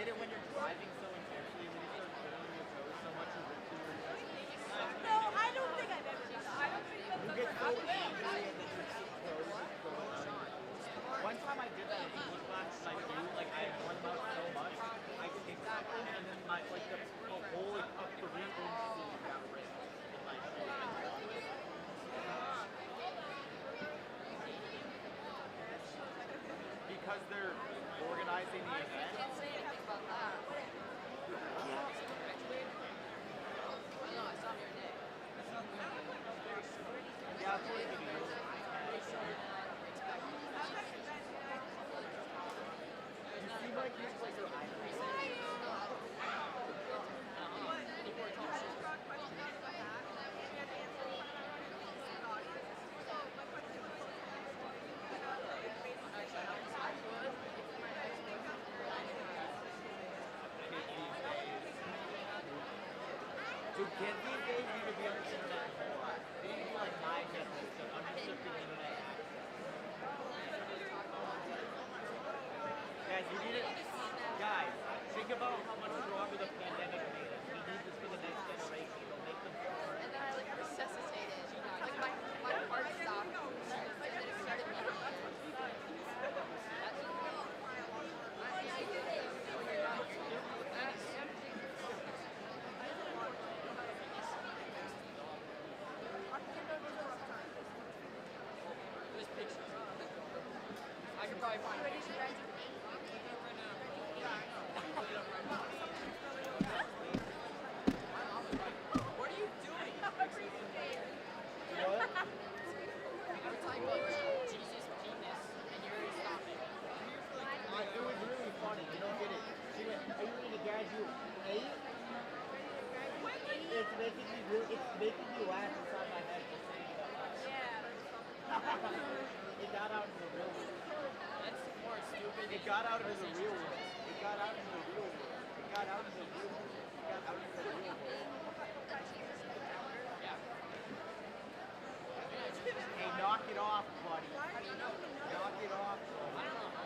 hate it when you're driving so intensely when you start pulling your toes so much you look through your No, I don't think I've ever done that. I don't think that's You get so angry and then your toes just go out. One time I did that in English class and I knew like I had worn them out so much, I kicked something and then my like the whole up the window got ripped in my face. Because they're organizing the event. I can't say anything about that. No, I saw him the other day. Yeah, that's what you do. You seem like you play your eyes. Dude, kids these days need to be on the internet more. They need to be like my kids to understand the internet. Guys, you need it. Guys, think about how much stronger the pandemic made us. We need this for the next generation. It'll make them stronger. And then I like resuscitated. Like my heart stopped. And then it started There's pictures. I could probably find pictures. What are you doing? What? I'm talking about Jesus' penis, and you're stopping. It was really funny. You don't get it. She went, are you ready to graduate? It's making me laugh inside my head just saying it out loud. Yeah. It got out into the real world. That's more stupid. It got out into the real world. It got out into the real world. It got out into the real world. It got out into the real world. Yeah. Hey, knock it off, buddy. Knock it off, buddy. I don't know.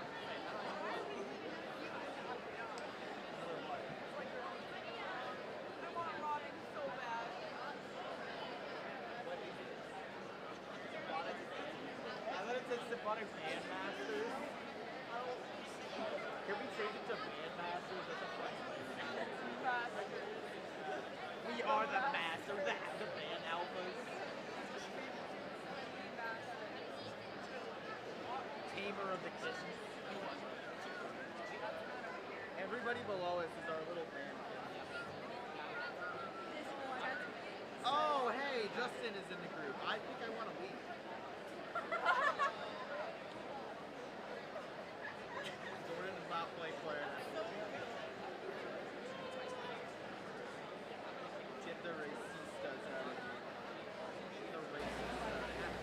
I want rotting so bad. I thought it said Symphonic Bandmasters. Can we change it to Bandmasters? That's a fun We are the masters, the band alphas. Tamer of the kittens. Everybody below us is our little band. Oh, hey, Justin is in the group. I think I want to leave. Jordan does not play clarinet. Get the racistas out of here. Get the racistas out of here.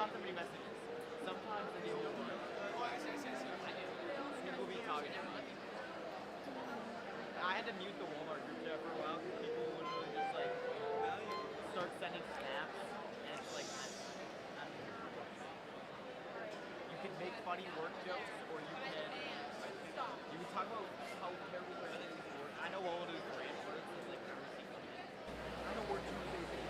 got so many messages. Sometimes I didn't know what I do. People be talking to me. I had to mute the Walmart group chat for a while because people would literally just like start sending snaps, and it's like you can make funny work jokes, or you can talk about how terrible your editing work. I know all of these brand words is like every single minute. I know word Tuesday.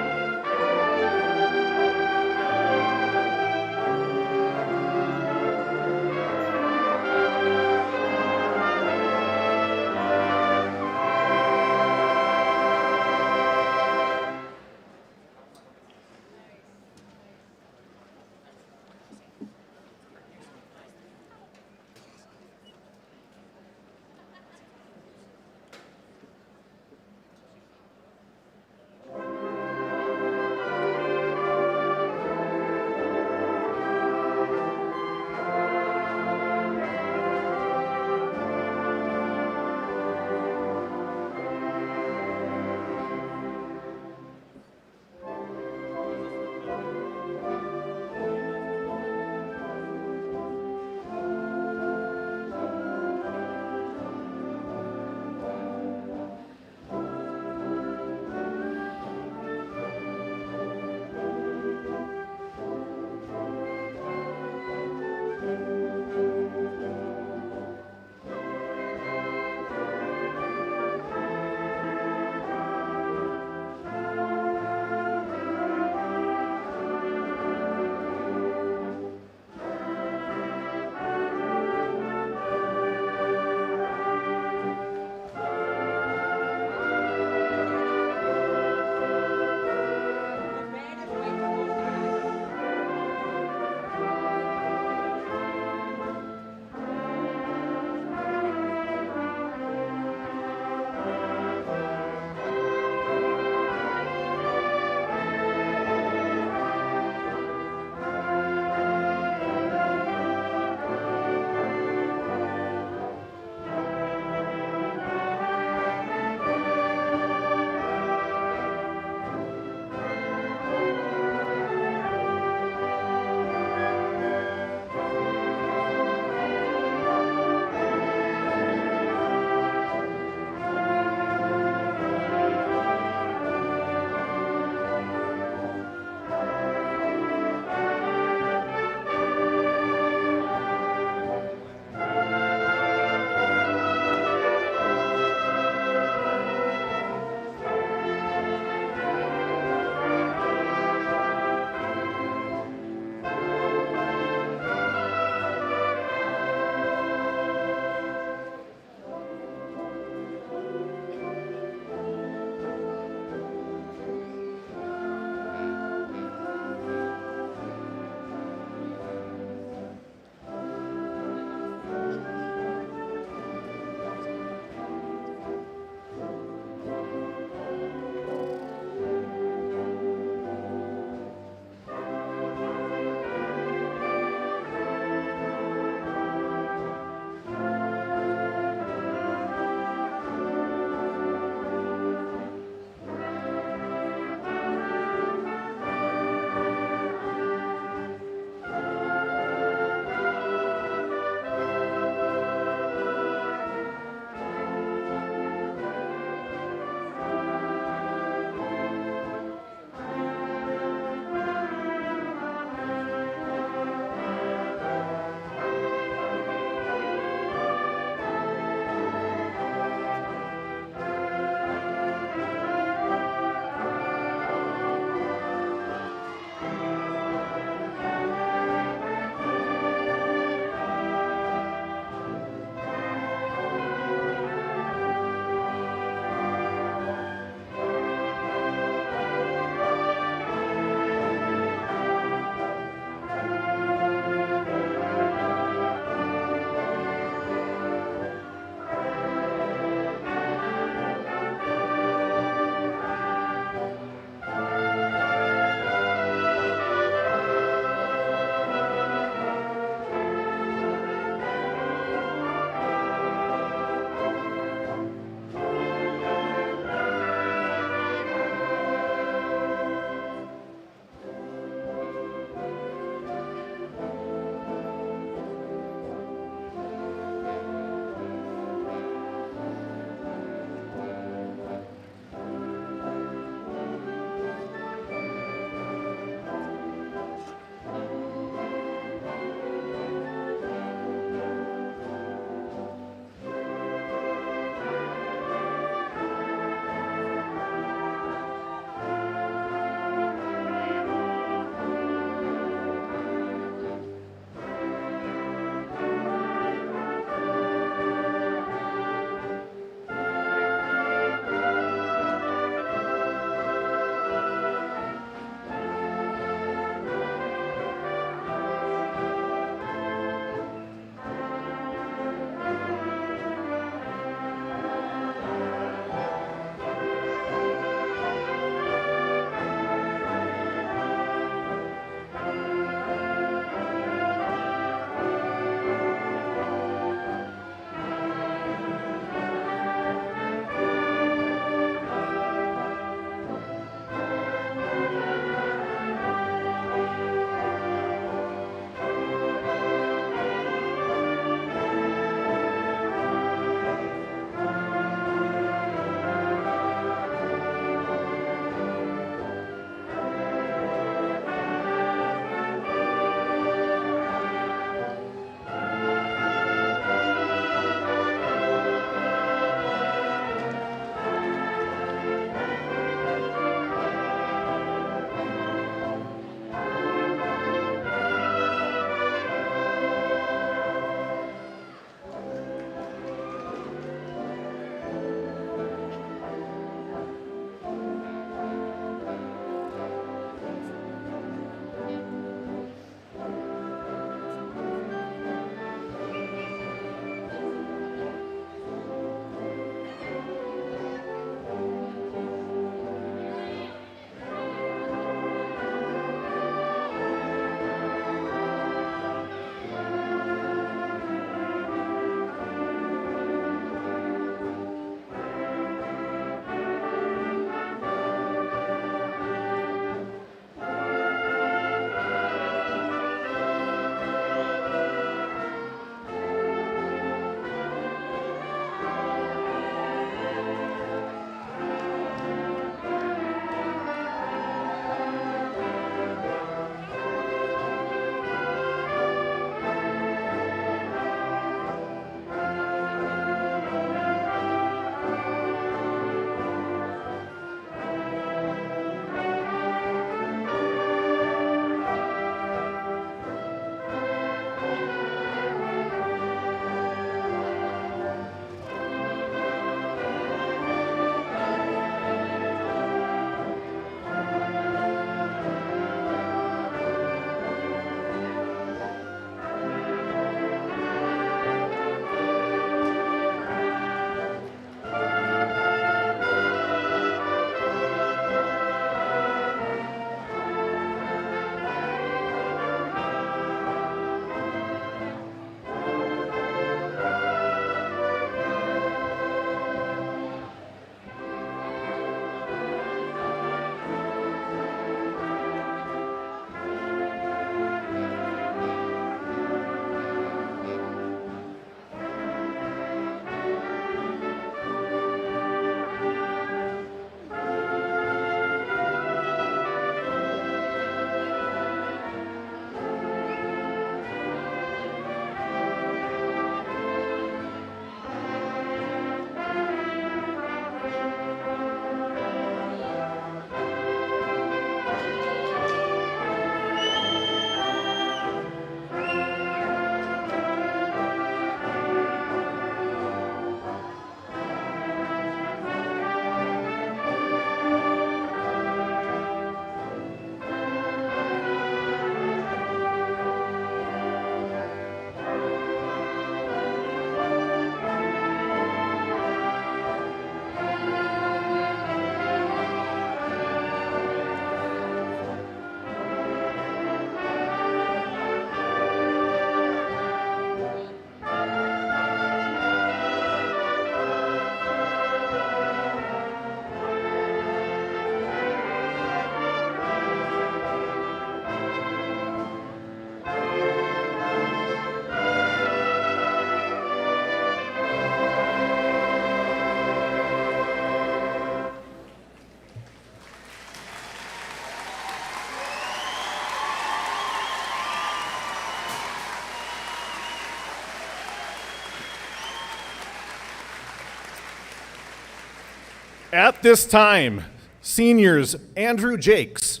At this time, seniors Andrew Jakes,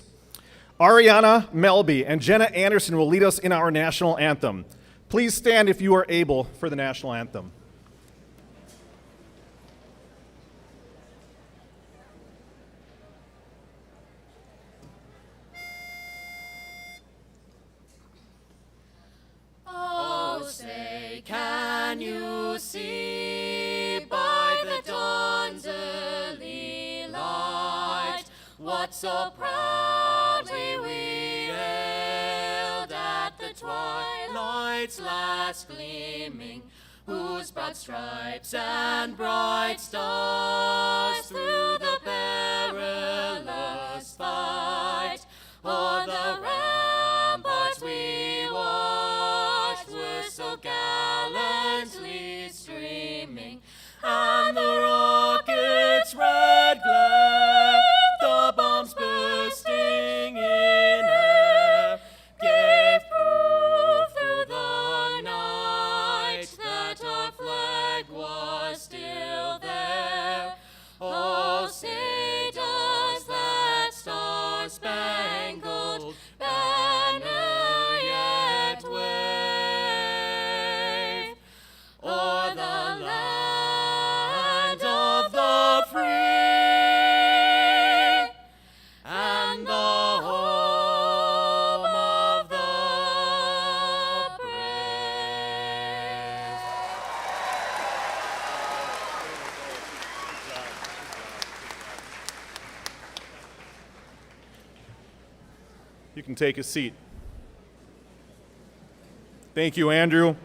Ariana Melby, and Jenna Anderson will lead us in our national anthem. Please stand if you are able for the national anthem. Oh, say, can you see by the dawn's early light what so proudly we hailed at the twilight's last gleaming, whose broad stripes and bright stars through the perilous fight o'er the ramparts we watched were so gallantly streaming, and the rocket's red glare, the bombs bursting in air, gave proof through the night that our flag was still there. Oh, say does that star-spangled banner yet wave o'er the land of the free and the home of the brave. You can take a seat. Thank you, Andrew,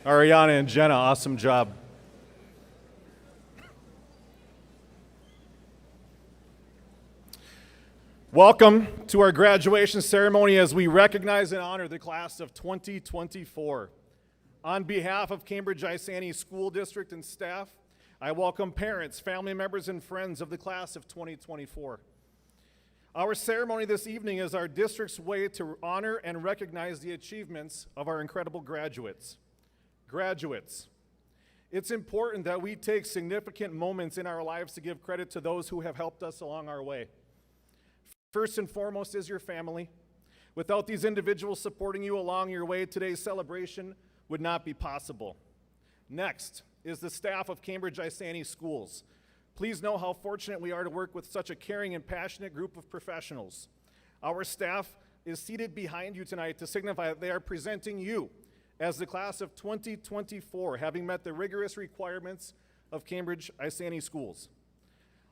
Ariana, and Jenna. Awesome job. Welcome to our graduation ceremony as we recognize and honor the class of 2024. On behalf of Cambridge-Isanti School District and staff, I welcome parents, family members, and friends of the class of 2024. Our ceremony this evening is our district's way to honor and recognize the achievements of our incredible graduates. Graduates, it's important that we take significant moments in our lives to give credit to those who have helped us along our way. First and foremost is your family. Without these individuals supporting you along your way, today's celebration would not be possible. Next is the staff of Cambridge-Isanti Schools. Please know how fortunate we are to work with such a caring and passionate group of professionals. Our staff is seated behind you tonight to signify that they are presenting you as the class of 2024, having met the rigorous requirements of Cambridge-Isanti Schools.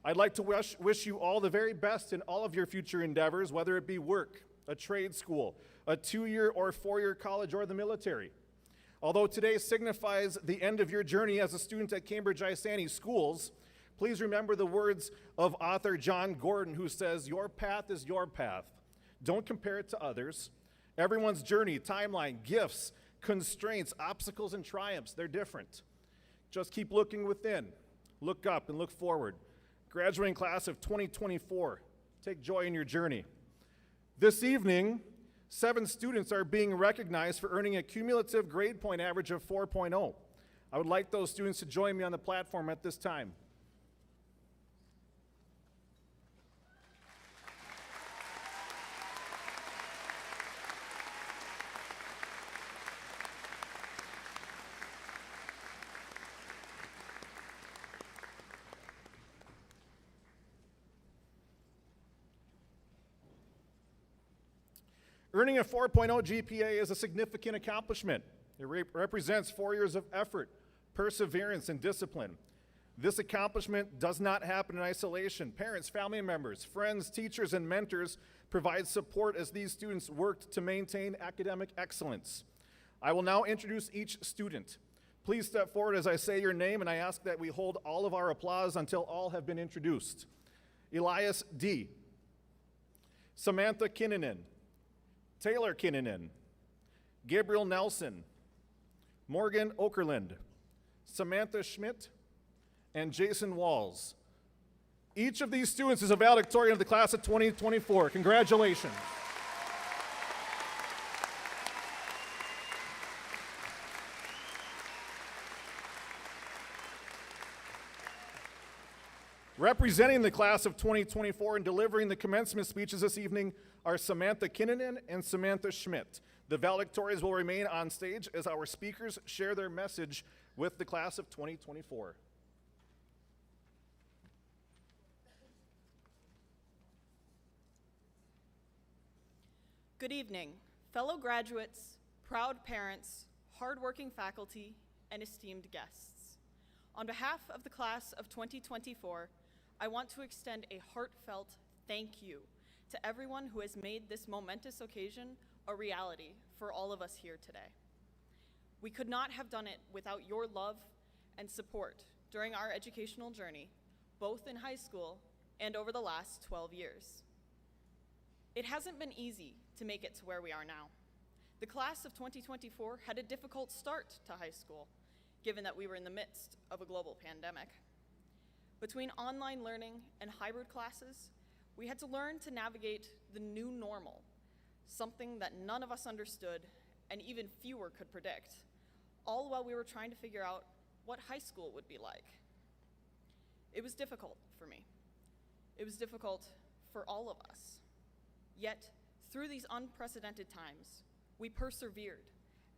I'd like to wish you all the very best in all of your future endeavors, whether it be work, a trade school, a 2-year or 4-year college, or the military. Although today signifies the end of your journey as a student at Cambridge-Isanti Schools, please remember the words of author John Gordon, who says, "Your path is your path. Don't compare it to others. Everyone's journey, timeline, gifts, constraints, obstacles, and triumphs, they're different. Just keep looking within, look up, and look forward. Graduating class of 2024, take joy in your journey." This evening, 7 students are being recognized for earning a cumulative grade point average of 4.0. I would like those students to join me on the platform at this time. Earning a 4.0 GPA is a significant accomplishment. It represents 4 years of effort, perseverance, and discipline. This accomplishment does not happen in isolation. Parents, family members, friends, teachers, and mentors provide support as these students worked to maintain academic excellence. I will now introduce each student. Please step forward as I say your name, and I ask that we hold all of our applause until all have been introduced. Elias D. Samantha Kinnunen. Taylor Kinnunen, Gabriel Nelson, Morgan Okerlund, Samantha Schmidt, and Jason Walls. Each of these students is a valedictorian of the class of 2024. Congratulations. Representing the class of 2024 and delivering the commencement speeches this evening are Samantha Kinnunen and Samantha Schmidt. The valedictorians will remain on stage as our speakers share their message with the class of 2024. Good evening, fellow graduates, proud parents, hardworking faculty, and esteemed guests. On behalf of the class of 2024, I want to extend a heartfelt thank you to everyone who has made this momentous occasion a reality for all of us here today. We could not have done it without your love and support during our educational journey, both in high school and over the last 12 years. It hasn't been easy to make it to where we are now. The class of 2024 had a difficult start to high school, given that we were in the midst of a global pandemic. Between online learning and hybrid classes, we had to learn to navigate the new normal, something that none of us understood and even fewer could predict, all while we were trying to figure out what high school would be like. It was difficult for me. It was difficult for all of us. Yet, through these unprecedented times, we persevered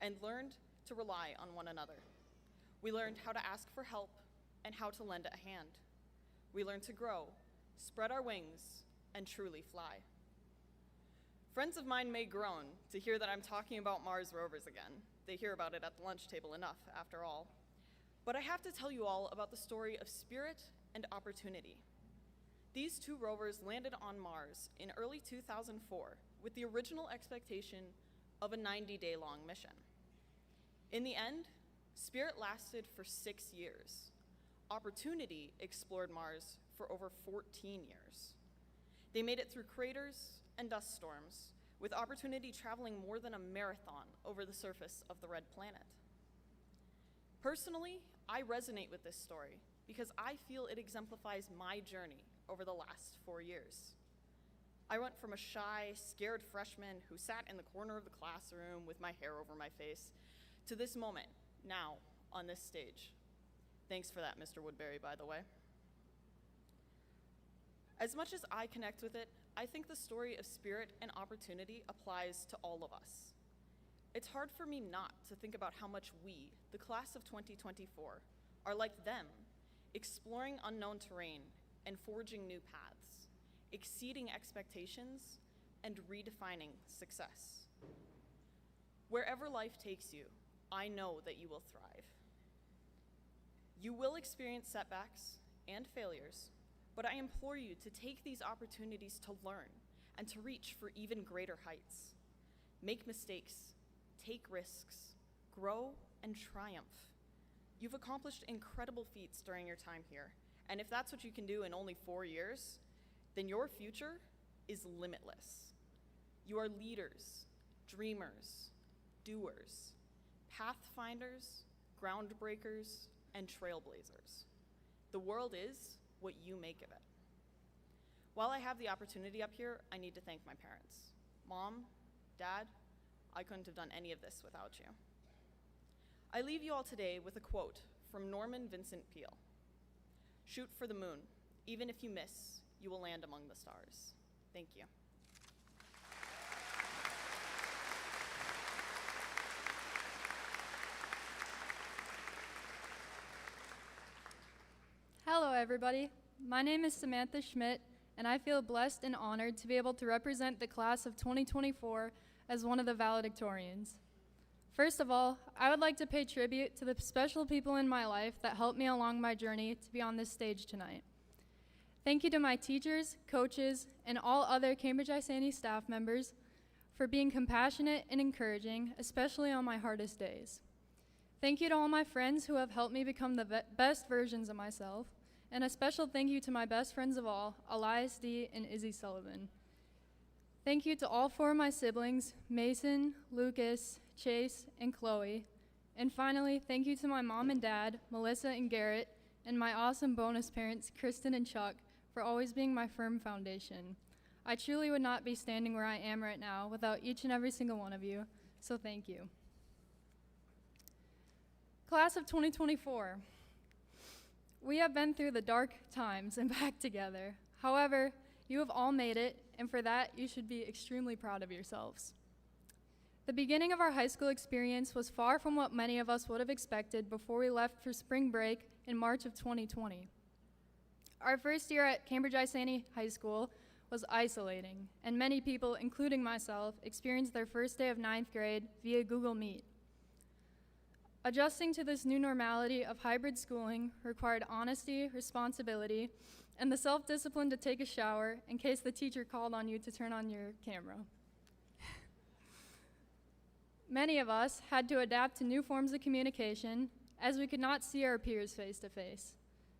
and learned to rely on one another. We learned how to ask for help and how to lend a hand. We learned to grow, spread our wings, and truly fly. Friends of mine may groan to hear that I'm talking about Mars rovers again. They hear about it at the lunch table enough, after all. But I have to tell you all about the story of spirit and opportunity. These two rovers landed on Mars in early 2004 with the original expectation of a 90-day-long mission. In the end, Spirit lasted for 6 years. Opportunity explored Mars for over 14 years. They made it through craters and dust storms, with Opportunity traveling more than a marathon over the surface of the red planet. Personally, I resonate with this story because I feel it exemplifies my journey over the last 4 years. I went from a shy, scared freshman who sat in the corner of the classroom with my hair over my face to this moment, now, on this stage. Thanks for that, Mr. Woodbury, by the way. As much as I connect with it, I think the story of spirit and opportunity applies to all of us. It's hard for me not to think about how much we, the class of 2024, are like them, exploring unknown terrain and forging new paths, exceeding expectations and redefining success. Wherever life takes you, I know that you will thrive. You will experience setbacks and failures, but I implore you to take these opportunities to learn and to reach for even greater heights. Make mistakes, take risks, grow, and triumph. You've accomplished incredible feats during your time here, and if that's what you can do in only 4 years, then your future is limitless. You are leaders, dreamers, doers, pathfinders, groundbreakers, and trailblazers. The world is what you make of it. While I have the opportunity up here, I need to thank my parents. Mom, Dad, I couldn't have done any of this without you. I leave you all today with a quote from Norman Vincent Peale. Shoot for the moon. Even if you miss, you will land among the stars. Thank you. Hello, everybody. My name is Samantha Schmidt, and I feel blessed and honored to be able to represent the class of 2024 as one of the valedictorians. First of all, I would like to pay tribute to the special people in my life that helped me along my journey to be on this stage tonight. Thank you to my teachers, coaches, and all other Cambridge-Isanti staff members for being compassionate and encouraging, especially on my hardest days. Thank you to all my friends who have helped me become the best versions of myself, and a special thank you to my best friends of all, Elias D. and Izzy Sullivan. Thank you to all 4 of my siblings, Mason, Lucas, Chase, and Chloe. And finally, thank you to my mom and dad, Melissa and Garrett, and my awesome bonus parents, Kristen and Chuck, for always being my firm foundation. I truly would not be standing where I am right now without each and every single one of you, so thank you. Class of 2024. We have been through the dark times and back together. However, you have all made it, and for that, you should be extremely proud of yourselves. The beginning of our high school experience was far from what many of us would have expected before we left for spring break in March of 2020. Our first year at Cambridge-Isanti High School was isolating, and many people, including myself, experienced their first day of 9th grade via Google Meet. Adjusting to this new normality of hybrid schooling required honesty, responsibility, and the self-discipline to take a shower in case the teacher called on you to turn on your camera. Many of us had to adapt to new forms of communication as we could not see our peers face to face.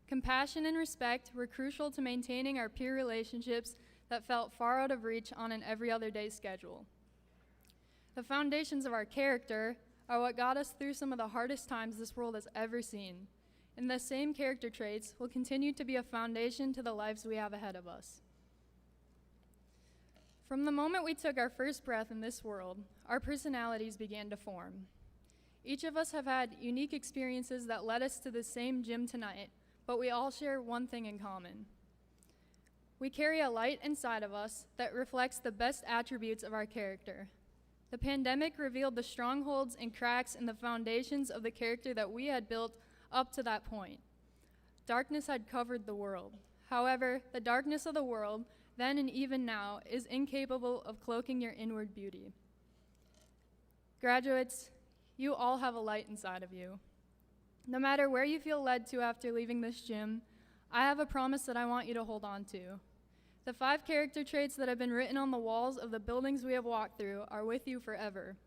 Compassion and respect were crucial to maintaining our peer relationships that felt far out of reach on an every other day schedule. The foundations of our character are what got us through some of the hardest times this world has ever seen, and the same character traits will continue to be a foundation to the lives we have ahead of us. From the moment we took our first breath in this world, our personalities began to form. Each of us have had unique experiences that led us to the same gym tonight, but we all share one thing in common. We carry a light inside of us that reflects the best attributes of our character. The pandemic revealed the strongholds and cracks in the foundations of the character that we had built up to that point. Darkness had covered the world. However, the darkness of the world, then and even now, is incapable of cloaking your inward beauty. Graduates, you all have a light inside of you. No matter where you feel led to after leaving this gym, I have a promise that I want you to hold on to. The 5 character traits that have been written on the walls of the buildings we have walked through are with you forever.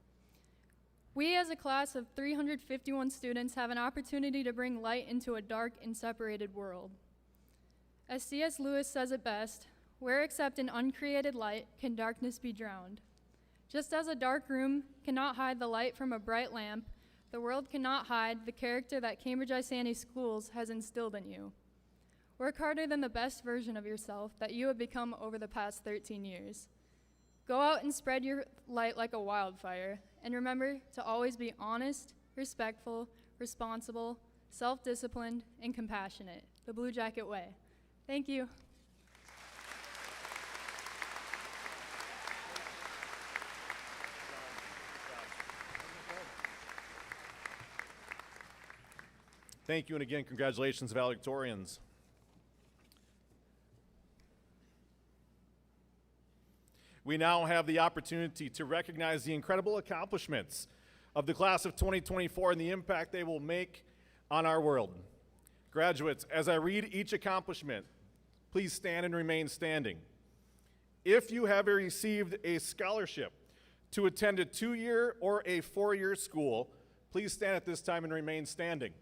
We as a class of 351 students have an opportunity to bring light into a dark and separated world. As C.S. Lewis says it best, where except in uncreated light can darkness be drowned. Just as a dark room cannot hide the light from a bright lamp, the world cannot hide the character that Cambridge-Isanti Schools has instilled in you. Work harder than the best version of yourself that you have become over the past 13 years. Go out and spread your light like a wildfire, and remember to always be honest, respectful, responsible, self-disciplined, and compassionate. The Blue Jacket Way. Thank you. Thank you, and again, congratulations, valedictorians. We now have the opportunity to recognize the incredible accomplishments of the class of 2024 and the impact they will make on our world. Graduates, as I read each accomplishment, please stand and remain standing. If you have received a scholarship to attend a 2-year or a 4-year school, please stand at this time and remain standing.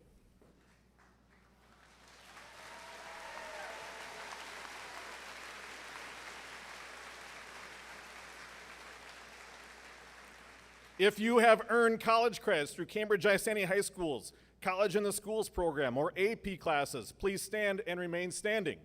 If you have earned college credits through Cambridge-Isanti High School's College in the Schools program or AP classes, please stand and remain standing.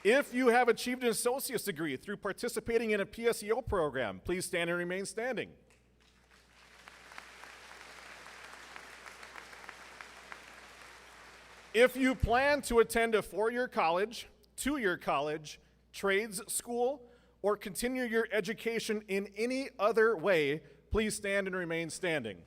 If you have achieved an associate's degree through participating in a PSEO program, please stand and remain standing. If you plan to attend a 4-year college, 2-year college, trades school, or continue your education in any other way, please stand and remain standing.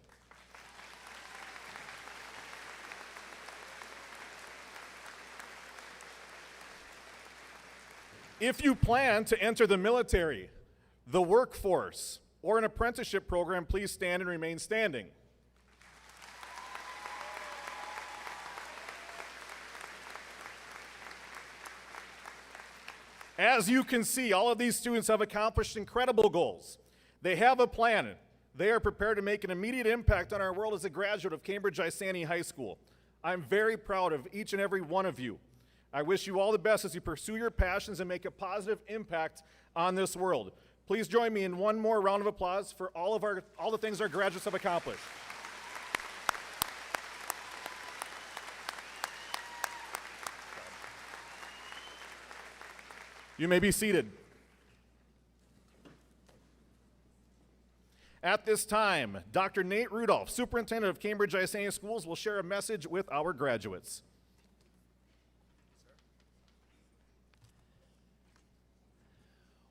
If you plan to enter the military, the workforce, or an apprenticeship program, please stand and remain standing. As you can see, all of these students have accomplished incredible goals. They have a plan. They are prepared to make an immediate impact on our world as a graduate of Cambridge-Isanti High School. I'm very proud of each and every one of you. I wish you all the best as you pursue your passions and make a positive impact on this world. Please join me in one more round of applause for all the things our graduates have accomplished. You may be seated. At this time, Dr. Nate Rudolph, Superintendent of Cambridge-Isanti Schools, will share a message with our graduates.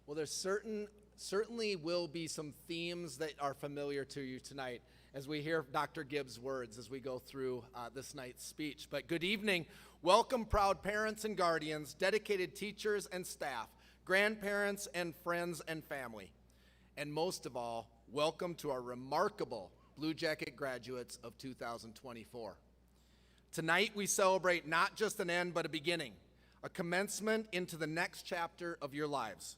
Well, there certainly will be some themes that are familiar to you tonight as we hear Dr. Gibbs' words as we go through this night's speech. But good evening. Welcome, proud parents and guardians, dedicated teachers and staff, grandparents and friends and family. And most of all, welcome to our remarkable Blue Jacket graduates of 2024. Tonight we celebrate not just an end, but a beginning, a commencement into the next chapter of your lives.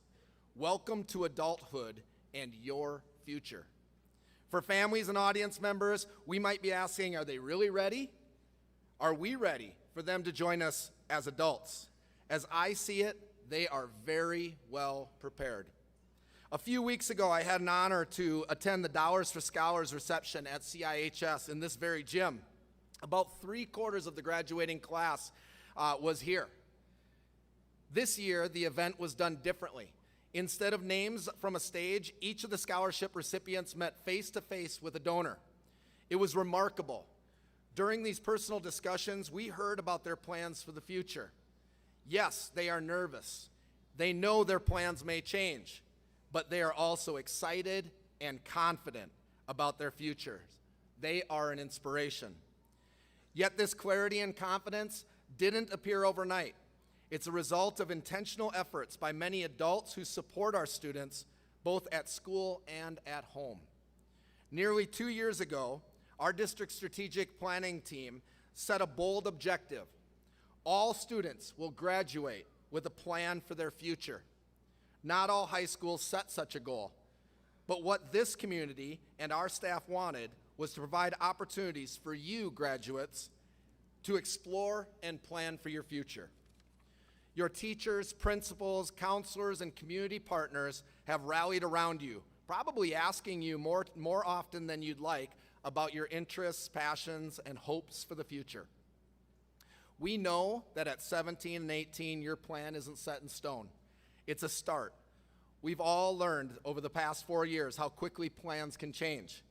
Welcome to adulthood and your future. For families and audience members, we might be asking, are they really ready? Are we ready for them to join us as adults? As I see it, they are very well prepared. A few weeks ago, I had an honor to attend the Dollars for Scholars reception at CIHS in this very gym. About 3/4 of the graduating class was here. This year, the event was done differently. Instead of names from a stage, each of the scholarship recipients met face-to-face with a donor. It was remarkable. During these personal discussions, we heard about their plans for the future. Yes, they are nervous. They know their plans may change, but they are also excited and confident about their futures. They are an inspiration. Yet this clarity and confidence didn't appear overnight. It's a result of intentional efforts by many adults who support our students, both at school and at home. Nearly 2 years ago, our district strategic planning team set a bold objective. All students will graduate with a plan for their future. Not all high schools set such a goal, but what this community and our staff wanted was to provide opportunities for you graduates to explore and plan for your future. Your teachers, principals, counselors, and community partners have rallied around you, probably asking you more often than you'd like about your interests, passions, and hopes for the future. We know that at 17 and 18, your plan isn't set in stone. It's a start. We've all learned over the past 4 years how quickly plans can change.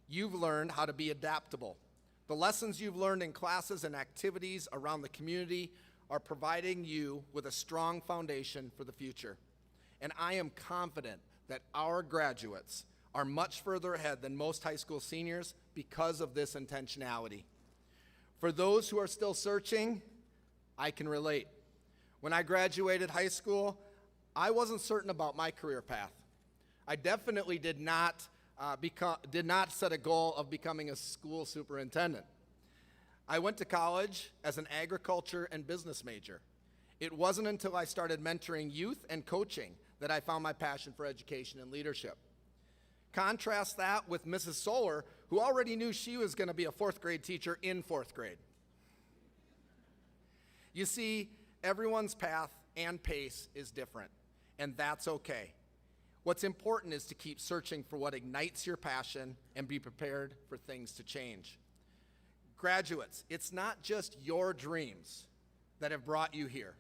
You've learned how to be adaptable. The lessons you've learned in classes and activities around the community are providing you with a strong foundation for the future. And I am confident that our graduates are much further ahead than most high school seniors because of this intentionality. For those who are still searching, I can relate. When I graduated high school, I wasn't certain about my career path. I definitely did not set a goal of becoming a school superintendent. I went to college as an agriculture and business major. It wasn't until I started mentoring youth and coaching that I found my passion for education and leadership. Contrast that with Mrs. Solar, who already knew she was going to be a 4th grade teacher in 4th grade. You see, everyone's path and pace is different, and that's okay. What's important is to keep searching for what ignites your passion and be prepared for things to change. Graduates, it's not just your dreams that have brought you here.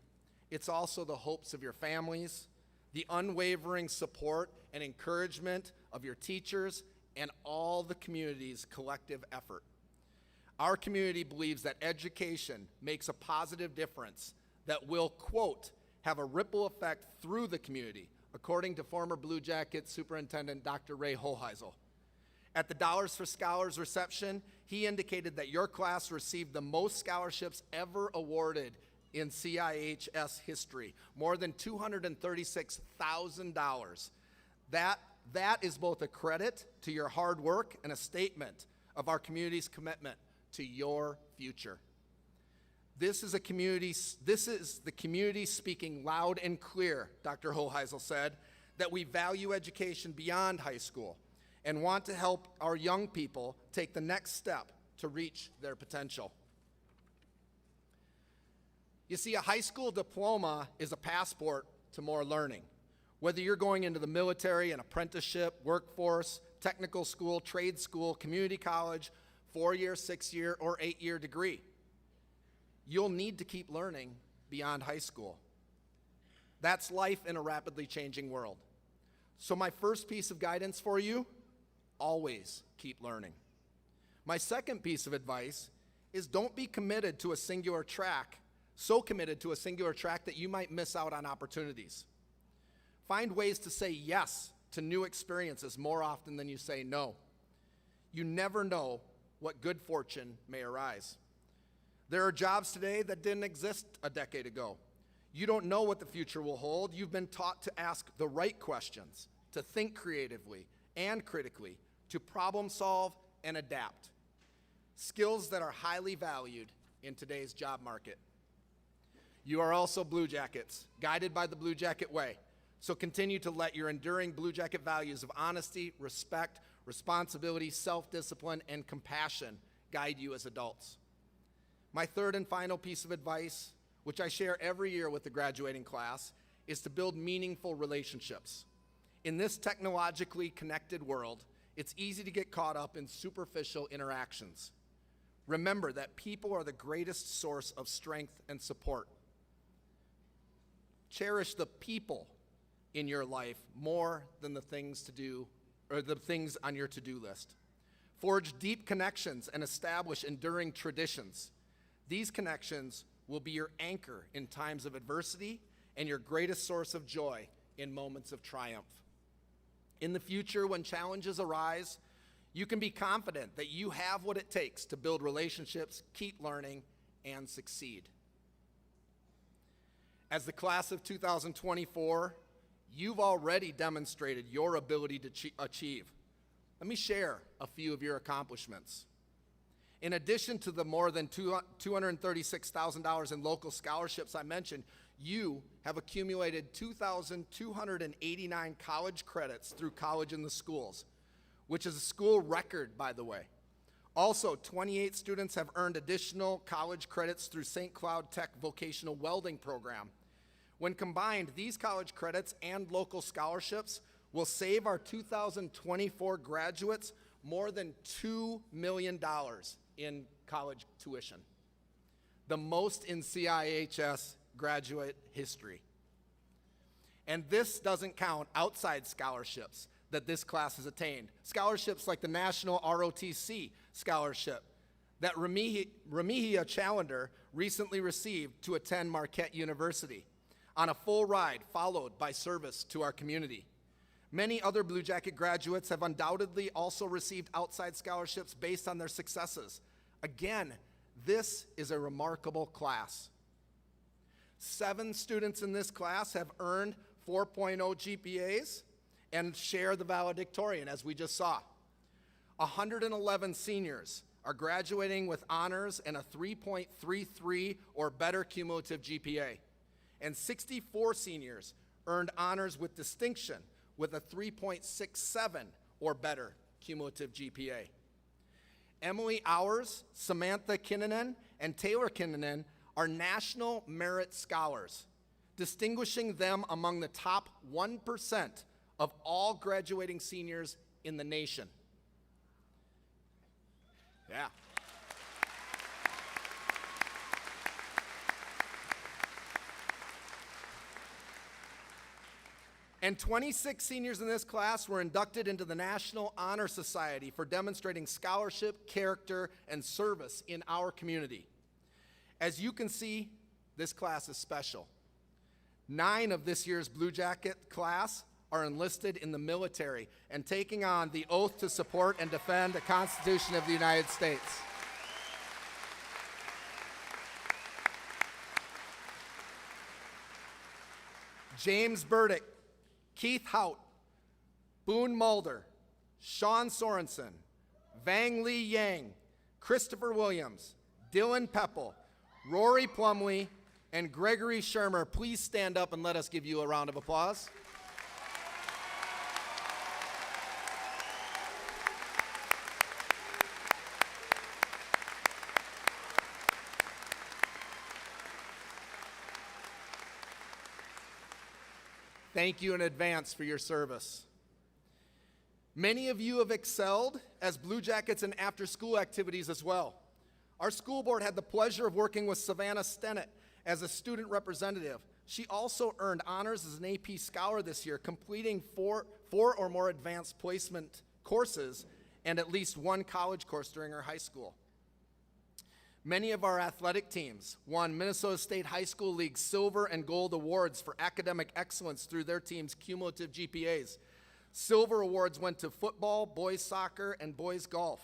It's also the hopes of your families, the unwavering support and encouragement of your teachers, and all the community's collective effort. Our community believes that education makes a positive difference that will, quote, have a ripple effect through the community, according to former Blue Jacket Superintendent Dr. Ray Hoheisel. At the Dollars for Scholars reception, he indicated that your class received the most scholarships ever awarded in CIHS history, more than $236,000. That is both a credit to your hard work and a statement of our community's commitment to your future. This is the community speaking loud and clear, Dr. Hoheisel said, that we value education beyond high school and want to help our young people take the next step to reach their potential. You see, a high school diploma is a passport to more learning. Whether you're going into the military, an apprenticeship, workforce, technical school, trade school, community college, 4-year, 6-year, or 8-year degree, you'll need to keep learning beyond high school. That's life in a rapidly changing world. So my first piece of guidance for you, always keep learning. My second piece of advice is don't be committed to a singular track, so committed to a singular track that you might miss out on opportunities. Find ways to say yes to new experiences more often than you say no. You never know what good fortune may arise. There are jobs today that didn't exist a decade ago. You don't know what the future will hold. You've been taught to ask the right questions, to think creatively and critically, to problem solve and adapt. Skills that are highly valued in today's job market. You are also Blue Jackets, guided by the Blue Jacket Way. So continue to let your enduring Blue Jacket values of honesty, respect, responsibility, self-discipline, and compassion guide you as adults. My third and final piece of advice, which I share every year with the graduating class, is to build meaningful relationships. In this technologically connected world, it's easy to get caught up in superficial interactions. Remember that people are the greatest source of strength and support. Cherish the people in your life more than the things to do or the things on your to-do list. Forge deep connections and establish enduring traditions. These connections will be your anchor in times of adversity and your greatest source of joy in moments of triumph. In the future, when challenges arise, you can be confident that you have what it takes to build relationships, keep learning, and succeed. As the class of 2024, you've already demonstrated your ability to achieve. Let me share a few of your accomplishments. In addition to the more than $236,000 in local scholarships I mentioned, you have accumulated 2,289 college credits through College in the Schools, which is a school record, by the way. Also, 28 students have earned additional college credits through St. Cloud Tech Vocational Welding Program. When combined, these college credits and local scholarships will save our 2024 graduates more than $2 million in college tuition, the most in CIHS graduate history. And this doesn't count outside scholarships that this class has attained. Scholarships like the National ROTC Scholarship that Remihia Challender recently received to attend Marquette University on a full ride followed by service to our community. Many other Blue Jacket graduates have undoubtedly also received outside scholarships based on their successes. Again, this is a remarkable class. 7 students in this class have earned 4.0 GPAs and share the valedictorian, as we just saw. 111 seniors are graduating with honors and a 3.33 or better cumulative GPA. And 64 seniors earned honors with distinction with a 3.67 or better cumulative GPA. Emily Hours, Samantha Kinnunen, and Taylor Kinnunen are National Merit Scholars, distinguishing them among the top 1% of all graduating seniors in the nation. Yeah. And 26 seniors in this class were inducted into the National Honor Society for demonstrating scholarship, character, and service in our community. As you can see, this class is special. 9 of this year's Blue Jacket class are enlisted in the military and taking on the oath to support and defend the Constitution of the United States. James Burdick, Keith Hout, Boone Mulder, Sean Sorensen, Vang Lee Yang, Christopher Williams, Dylan Peppel, Rory Plumley, and Gregory Shermer. Please stand up and let us give you a round of applause. Thank you in advance for your service. Many of you have excelled as Blue Jackets in after-school activities as well. Our school board had the pleasure of working with Savannah Stennett as a student representative. She also earned honors as an AP Scholar this year, completing four or more advanced placement courses and at least one college course during our high school. Many of our athletic teams won Minnesota State High School League silver and gold awards for academic excellence through their team's cumulative GPAs. Silver awards went to football, boys soccer, and boys golf.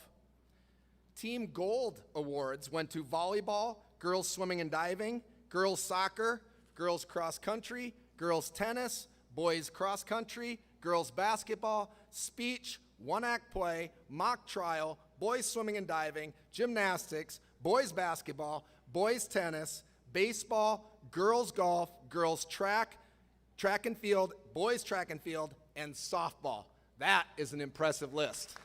Team gold awards went to volleyball, girls swimming and diving, girls soccer, girls cross country, girls tennis, boys cross country, girls basketball, speech, one-act play, mock trial, boys swimming and diving, gymnastics, boys basketball, boys tennis, baseball, girls golf, girls track and field, boys track and field, and softball. That is an impressive list.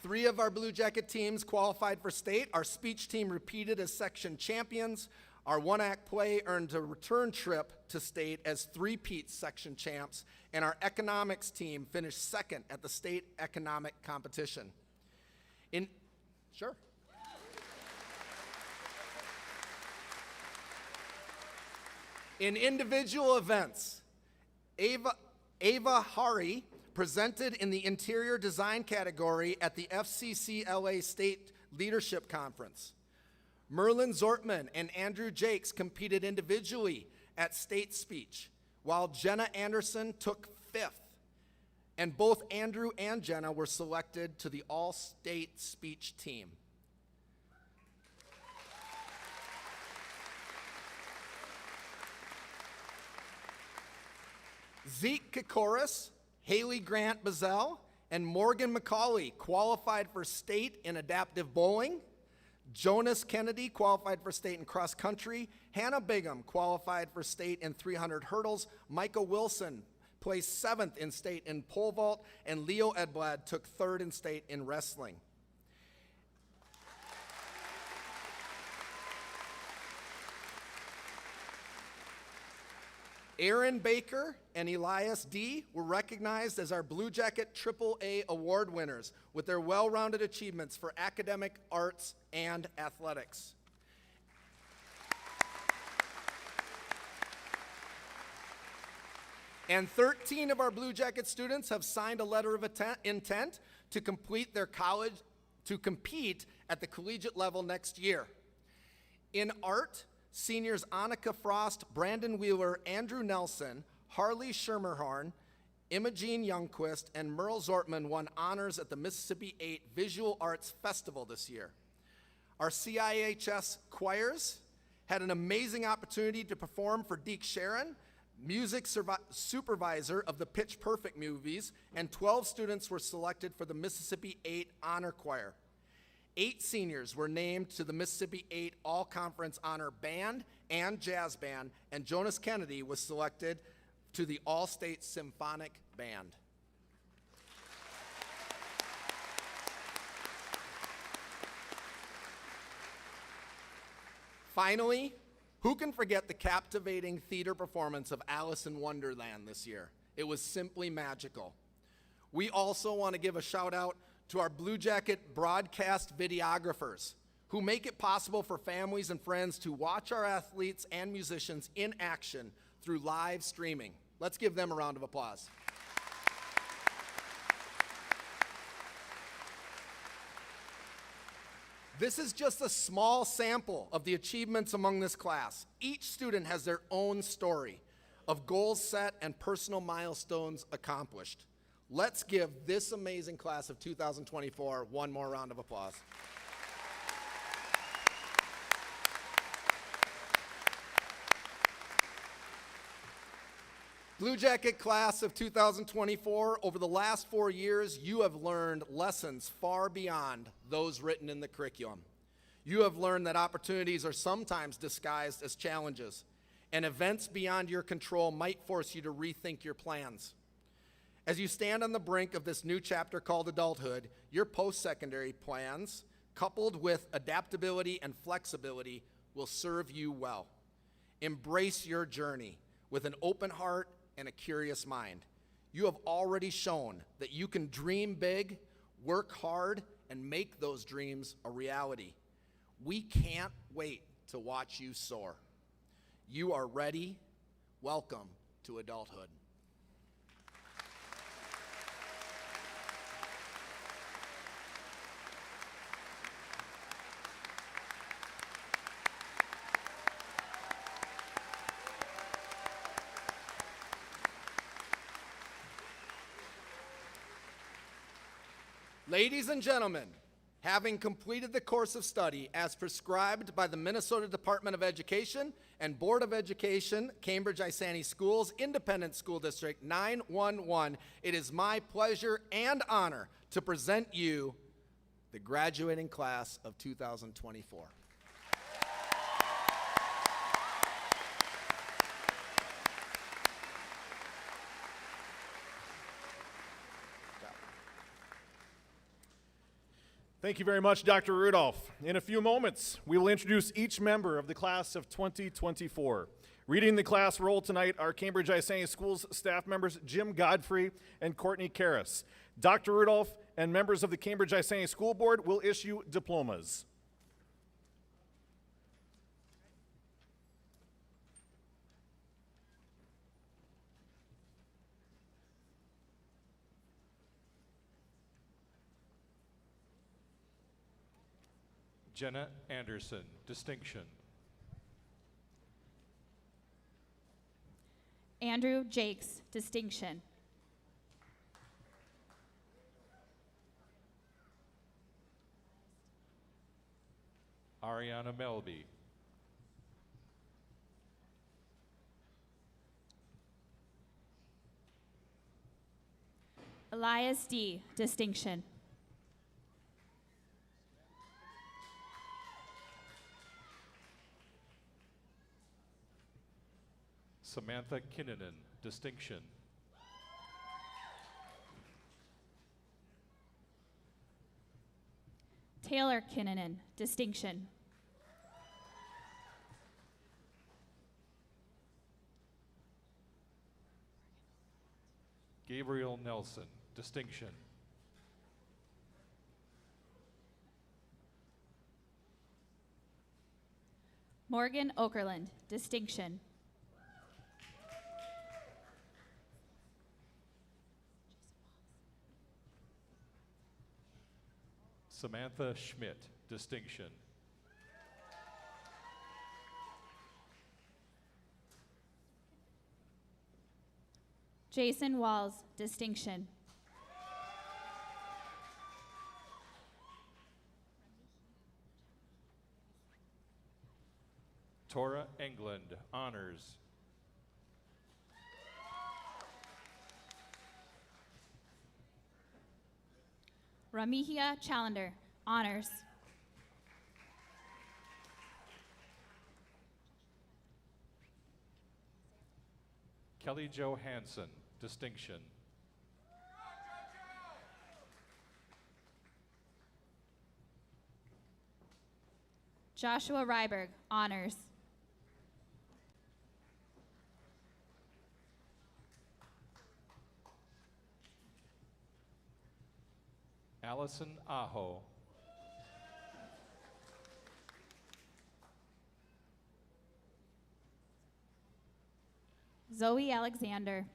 Three of our Blue Jacket teams qualified for state. Our speech team repeated as section champions. Our one-act play earned a return trip to state as three-peat section champs, and our economics team finished second at the state economic competition. Sure. In individual events, Ava Hari presented in the interior design category at the FCCLA State Leadership Conference. Merlin Zortman and Andrew Jakes competed individually at state speech, while Jenna Anderson took fifth. And both Andrew and Jenna were selected to the all-state speech team. 𝒂𝒂𝒂𝒏𝒕𝒊, Haley Grant Bazell, and Morgan McCauley qualified for state in adaptive bowling. Jonas Kennedy qualified for state in cross country. Hannah Bigham qualified for state in 300 hurdles. Micah Wilson placed 7th in state in pole vault, and Leo Edblad took 3rd in state in wrestling. Aaron Baker and Elias D. were recognized as our Blue Jacket AAA award winners with their well-rounded achievements for academic, arts, and athletics. And 13 of our Blue Jacket students have signed a letter of intent to compete at the collegiate level next year. In art, seniors Annika Frost, Brandon Wheeler, Andrew Nelson, Harley Schermerhorn, Imogene Youngquist, and Merle Zortman won honors at the Mississippi 8 Visual Arts Festival this year. Our CIHS choirs had an amazing opportunity to perform for Deke Sharon, music supervisor of the Pitch Perfect movies, and 12 students were selected for the Mississippi 8 Honor Choir. 8 seniors were named to the Mississippi 8 All-Conference Honor Band and Jazz Band, and Jonas Kennedy was selected to the All-State Symphonic Band. Finally, who can forget the captivating theater performance of Alice in Wonderland this year? It was simply magical. We also want to give a shout out to our Blue Jacket broadcast videographers who make it possible for families and friends to watch our athletes and musicians in action through live streaming. Let's give them a round of applause. This is just a small sample of the achievements among this class. Each student has their own story of goals set and personal milestones accomplished. Let's give this amazing class of 2024 one more round of applause. Blue Jacket class of 2024, over the last 4 years, you have learned lessons far beyond those written in the curriculum. You have learned that opportunities are sometimes disguised as challenges, and events beyond your control might force you to rethink your plans. As you stand on the brink of this new chapter called adulthood, your post-secondary plans, coupled with adaptability and flexibility, will serve you well. Embrace your journey with an open heart and a curious mind. You have already shown that you can dream big, work hard, and make those dreams a reality. We can't wait to watch you soar. You are ready. Welcome to adulthood. Ladies and gentlemen, having completed the course of study as prescribed by the Minnesota Department of Education and Board of Education, Cambridge-Isanti Schools, Independent School District 911, it is my pleasure and honor to present you the graduating class of 2024. Thank you very much, Dr. Rudolph. In a few moments, we will introduce each member of the class of 2024. Reading the class roll tonight are Cambridge-Isanti Schools staff members Jim Godfrey and Courtney Karras. Dr. Rudolph and members of the Cambridge-Isanti School Board will issue diplomas. Jenna Anderson, distinction. Andrew Jakes, distinction. Ariana Melby. Elias D., distinction. Samantha Kinnunen, distinction. Taylor Kinnunen, distinction. Gabriel Nelson, distinction. Morgan Okerlund, distinction. Samantha Schmidt, distinction. Jason Walls, distinction. Tora England, honors. Ramihia Chalander, honors. Kelly Johansson, distinction. Joshua Ryberg, honors. Allison Aho. Zoe Alexander.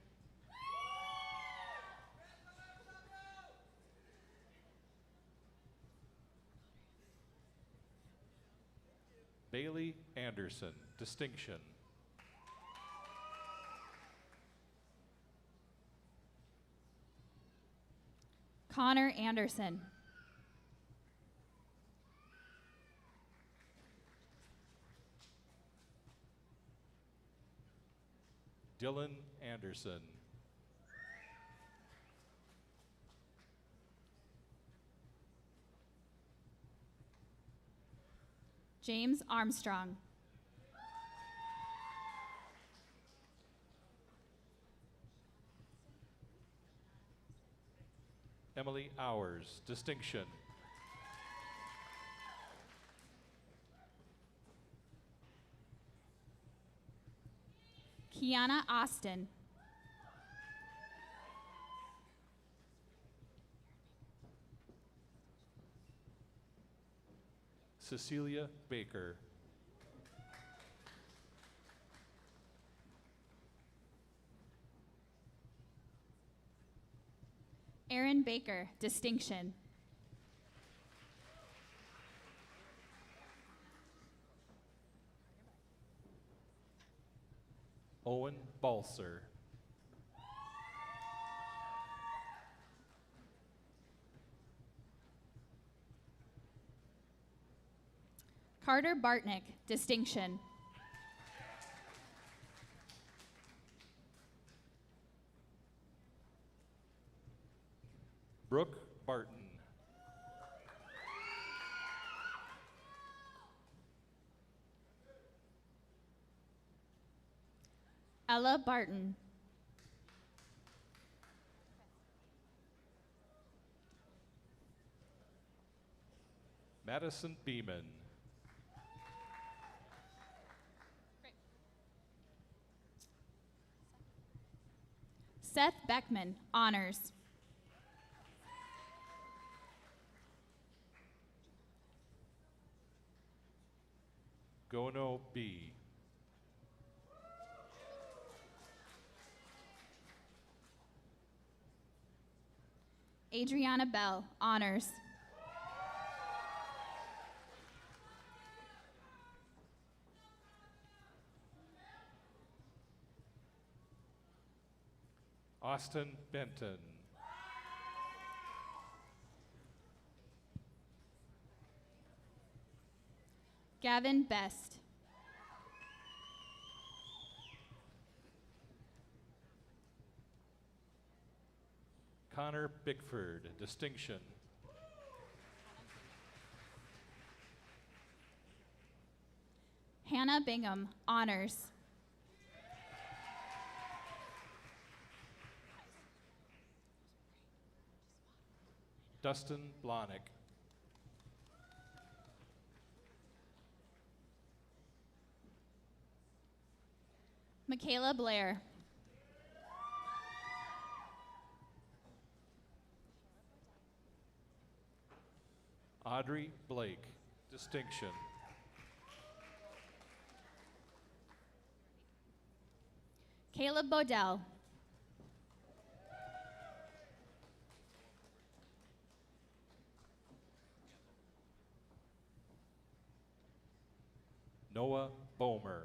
Bailey Anderson, distinction. Connor Anderson. Dylan Anderson. James Armstrong. Emily Hours, distinction. Kiana Austin. Cecilia Baker. Aaron Baker, distinction. Owen Balser. Carter Bartnick, distinction. Brooke Barton. Ella Barton. Madison Beeman. Seth Beckman, honors. Gono B. Adriana Bell, honors. Austin Benton. Gavin Best. Connor Bickford, distinction. Hannah Bingham, honors. Dustin Blahnik. Michaela Blair. Audrey Blake, distinction. Caleb Bodell. Noah Bomer.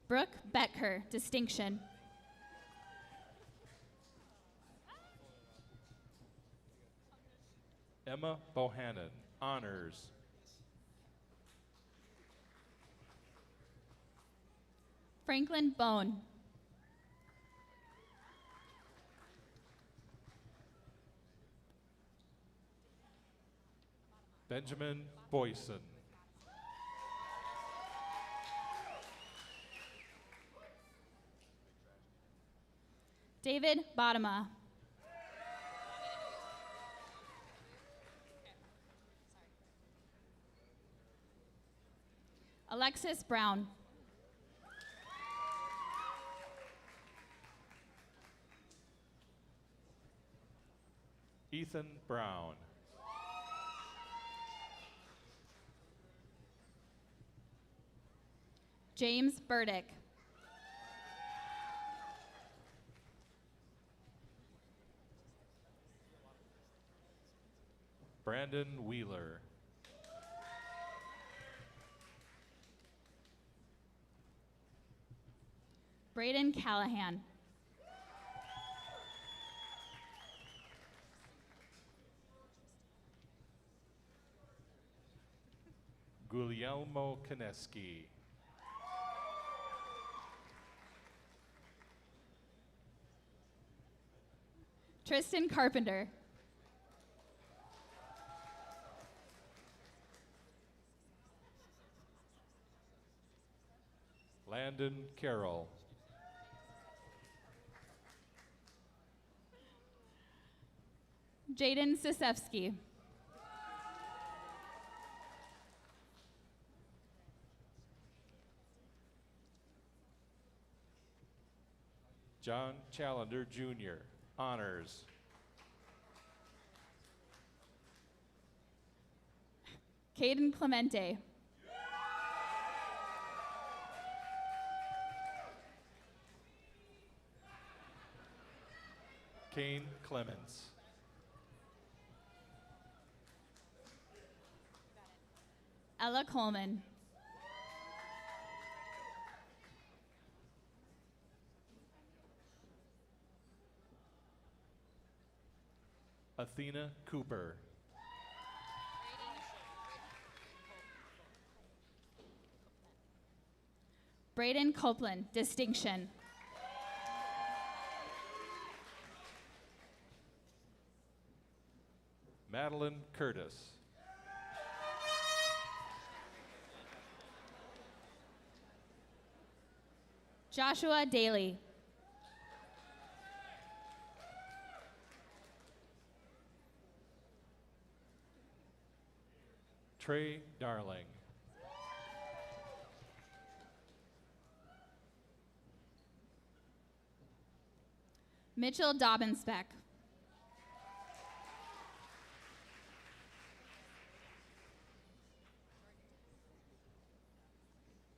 Brooke Becker, distinction. Emma Bohannon, honors. Franklin Bone. Benjamin Boyson. David Bodema. Alexis Brown. Ethan Brown. James Burdick. Brandon Wheeler. Braden Callahan. Guglielmo Kineski. Tristan Carpenter. Landon Carroll. Jaden Sisevsky. John Challender Jr., honors. Caden Clemente. Kane Clements. Ella Coleman. Athena Cooper. Braden Copeland, distinction. Madeline Curtis. Joshua Daly. Trey Darling. Mitchell Dobbensbeck.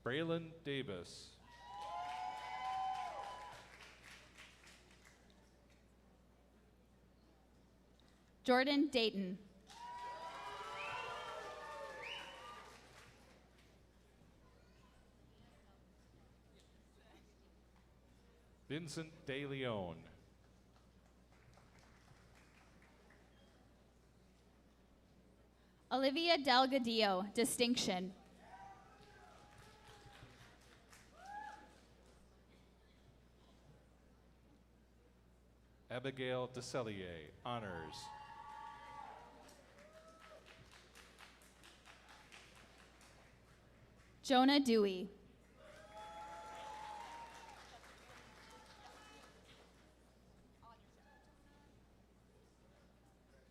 Braylon Davis. Jordan Dayton. Vincent De Leon. Olivia Delgadillo, distinction. Abigail DeCellier, honors. Jonah Dewey.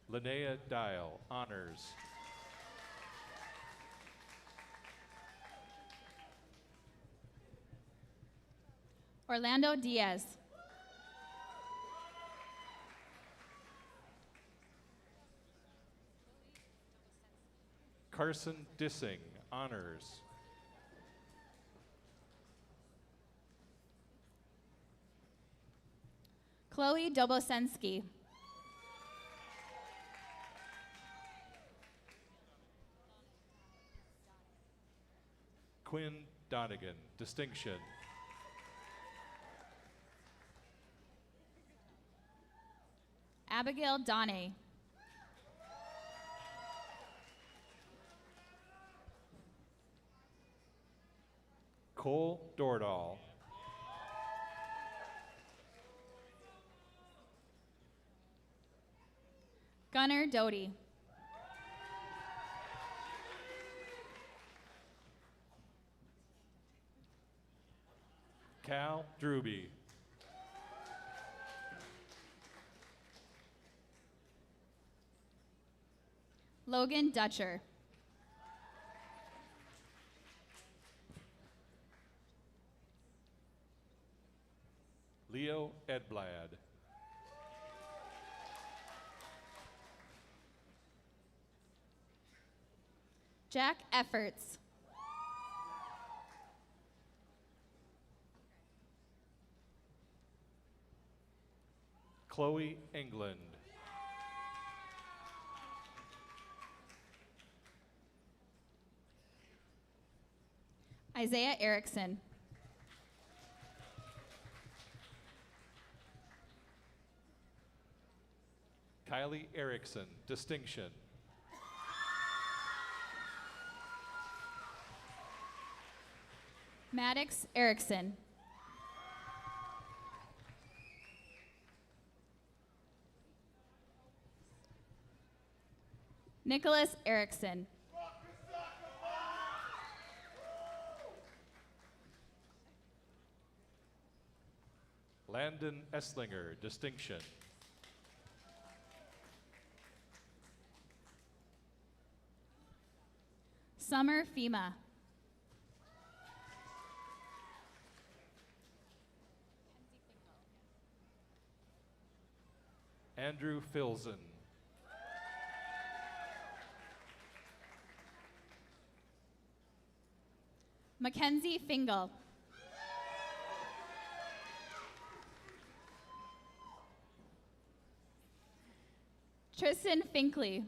Linnea Dial, honors. Orlando Diaz. Carson Dissing, honors. Chloe Dobosensky. Quinn Donegan, distinction. Abigail Donne. Cole Dordahl. Gunnar Doty. Cal Druby. Logan Dutcher. Leo Edblad. Jack Efforts. Chloe England. Isaiah Erickson. Kylie Erickson, distinction. Maddox Erickson. Nicholas Erickson. Landon Esslinger, distinction. Summer Fema. Andrew Filzen. Mackenzie Fingal. Tristan Finkley.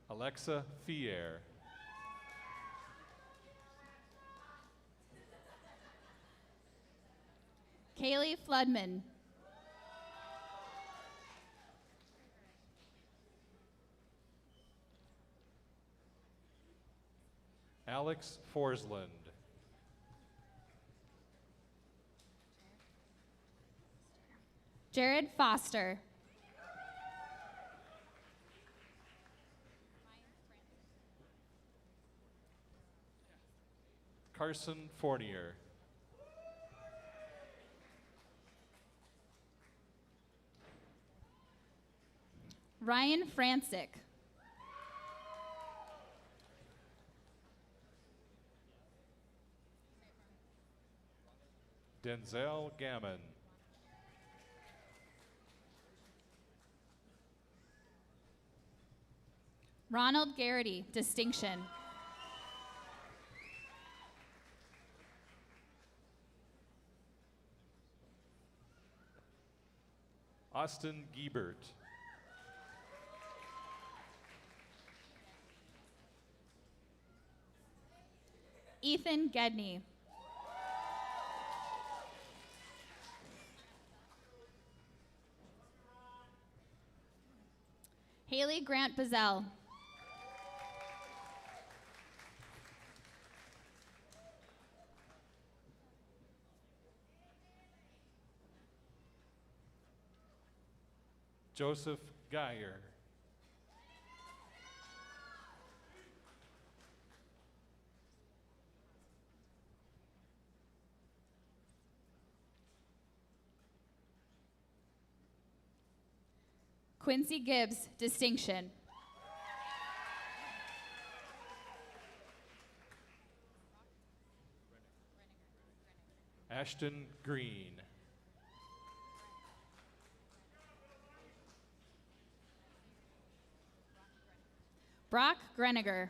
Alexa Fier. Kaylee Floodman. Alex Forsland. Jared Foster. Carson Fournier. Ryan Francic. Denzel Gammon. Ronald Garrity, distinction. Austin Giebert. Ethan Gedney. Haley Grant Bazell. Joseph Geyer. Quincy Gibbs, distinction. Ashton Green. Brock Greniger.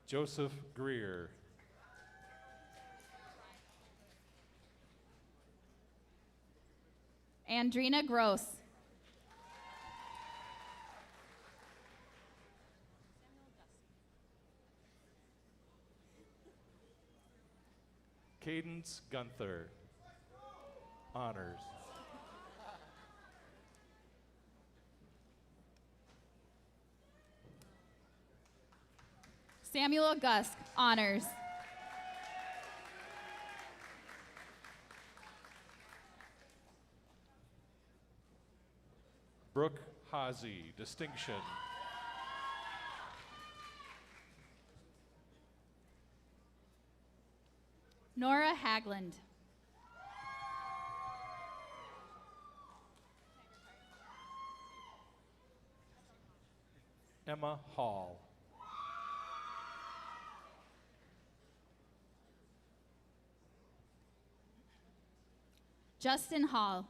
Joseph Greer. Andrina Gross. Cadence Gunther. Honors. Samuel Gusk, honors. Brooke Hazy, distinction. Nora Hagland. Emma Hall. Justin Hall.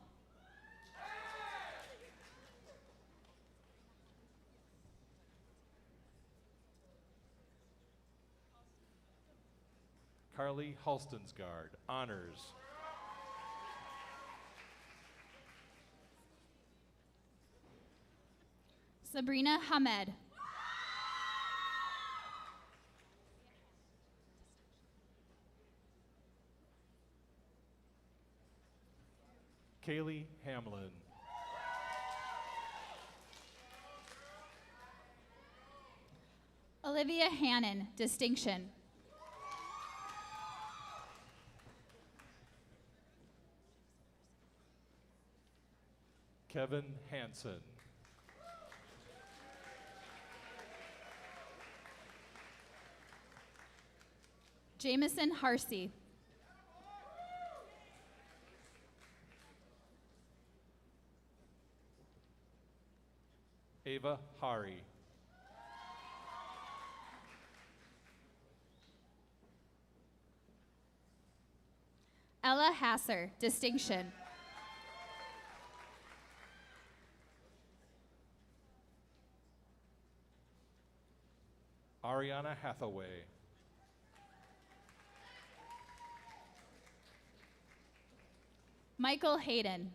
Carly Halstensgaard, honors. Sabrina Hamed. Kaylee Hamlin. Olivia Hannon, distinction. Kevin Hansen. Jameson Harsey. Ava Hari. Ella Hasser, distinction. Ariana Hathaway. Michael Hayden.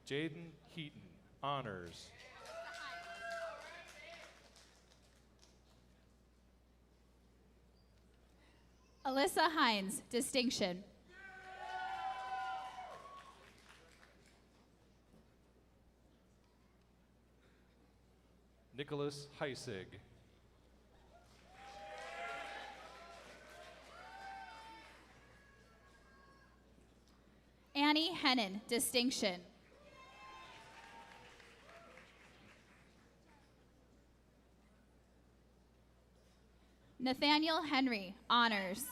Jaden Heaton, honors. Alyssa Hines, distinction. Nicholas Heisig. Annie Hennon, distinction. Nathaniel Henry, honors.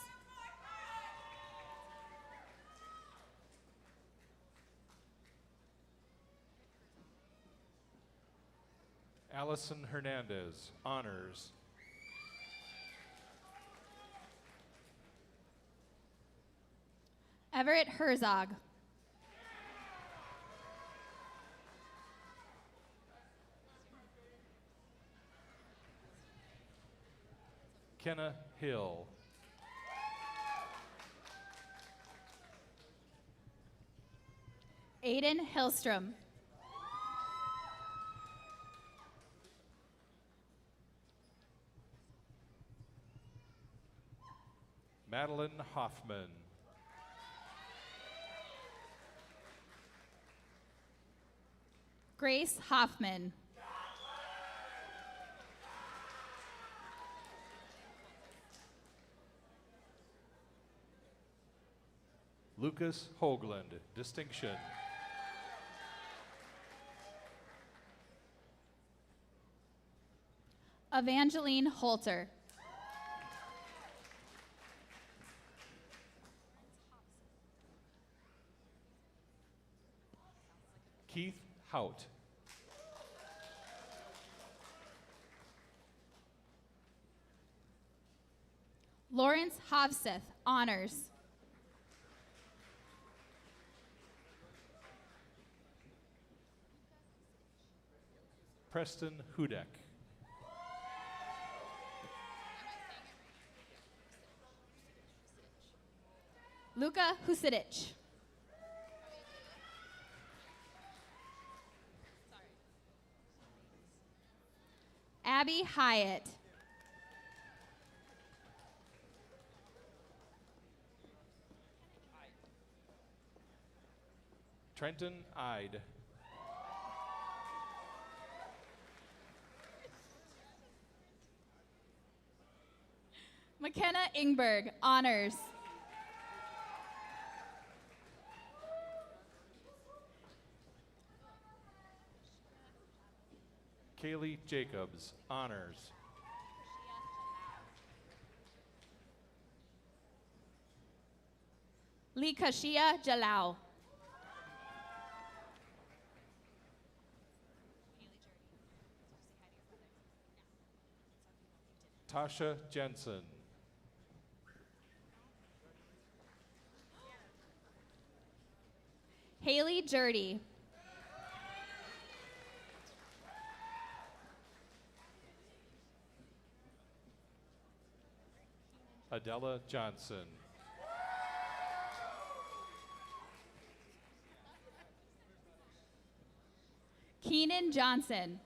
Allison Hernandez, honors. Everett Herzog. Kenna Hill. Aiden Hillstrom. Madeline Hoffman. Grace Hoffman. Lucas Hoagland, distinction. Evangeline Holter. Keith Hout. Lawrence Hovseth, honors. Preston Hudek. Luka Husidic. Abby Hyatt. Trenton Ide. McKenna Ingberg, honors. Kaylee Jacobs, honors. Likashia Jalal. Tasha Jensen. Haley Jurdy. Adela Johnson. Keenan Johnson.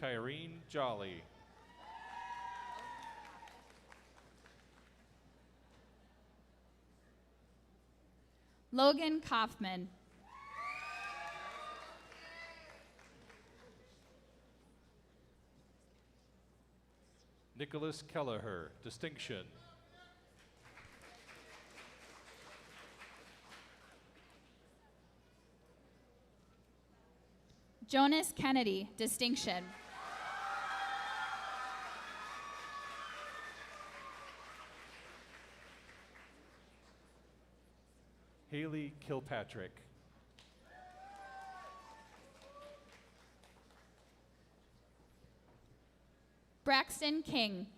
Kyrene Jolly. Logan Kaufman. Nicholas Kelleher, distinction. Jonas Kennedy, distinction. Haley Kilpatrick. Braxton King.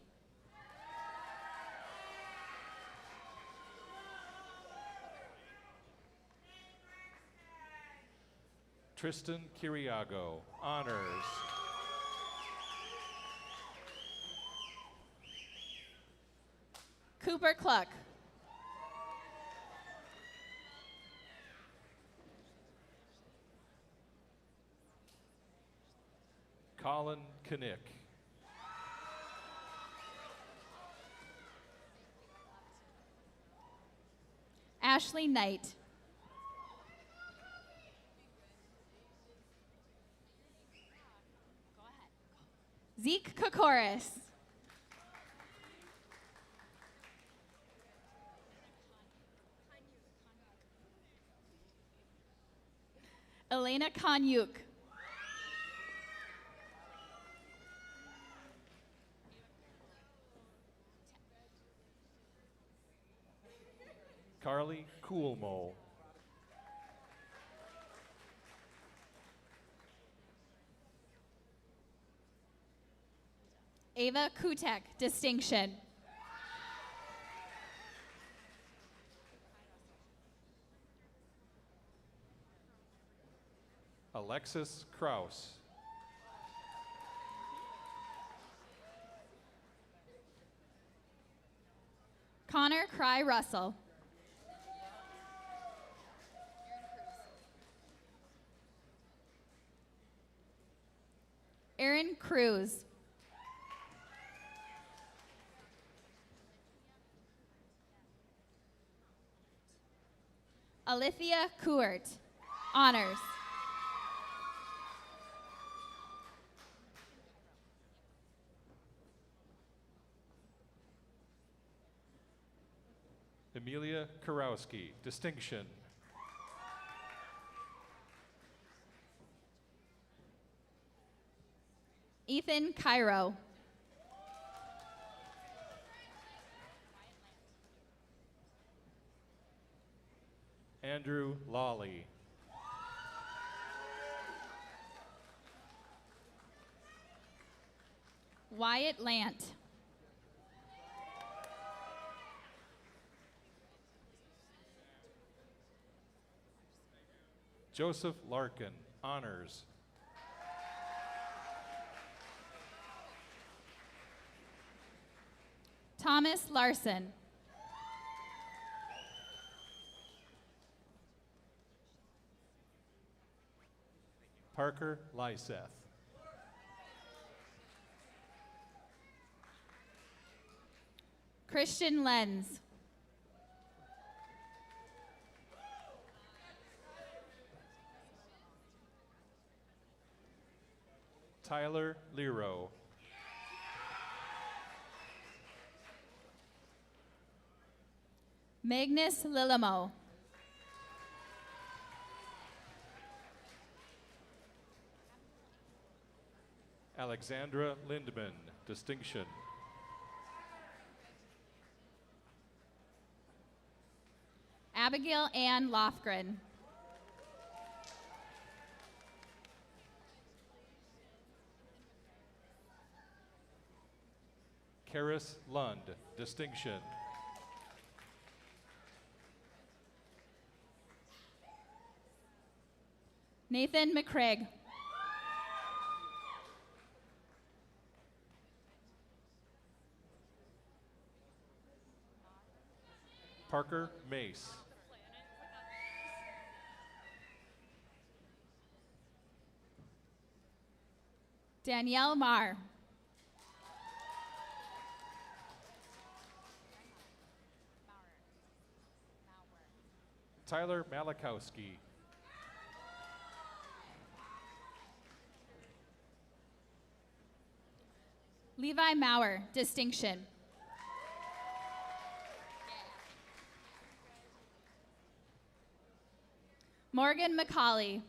Tristan Kiriago, honors. Cooper Cluck. Colin Knick. Ashley Knight. 𝒂𝒂𝒂𝒏𝒕𝒊. Elena Kanyuk. Carly Coolmo. Ava Kutek, distinction. Alexis Kraus. Connor Cry Russell. Aaron Cruz. Alithia Kuert, honors. Amelia Karowski, distinction. Ethan Cairo. Andrew Lawley. Wyatt Lant. Joseph Larkin, honors. Thomas Larson. Parker Lyseth. Christian Lenz. Tyler Lero. Magnus Lillamo. Alexandra Lindman, distinction. Abigail Ann Lofgren. Karis Lund, distinction. Nathan McCraig. Parker Mace. Danielle Marr. Tyler Malakowski. Levi Maurer, distinction. Morgan McCauley.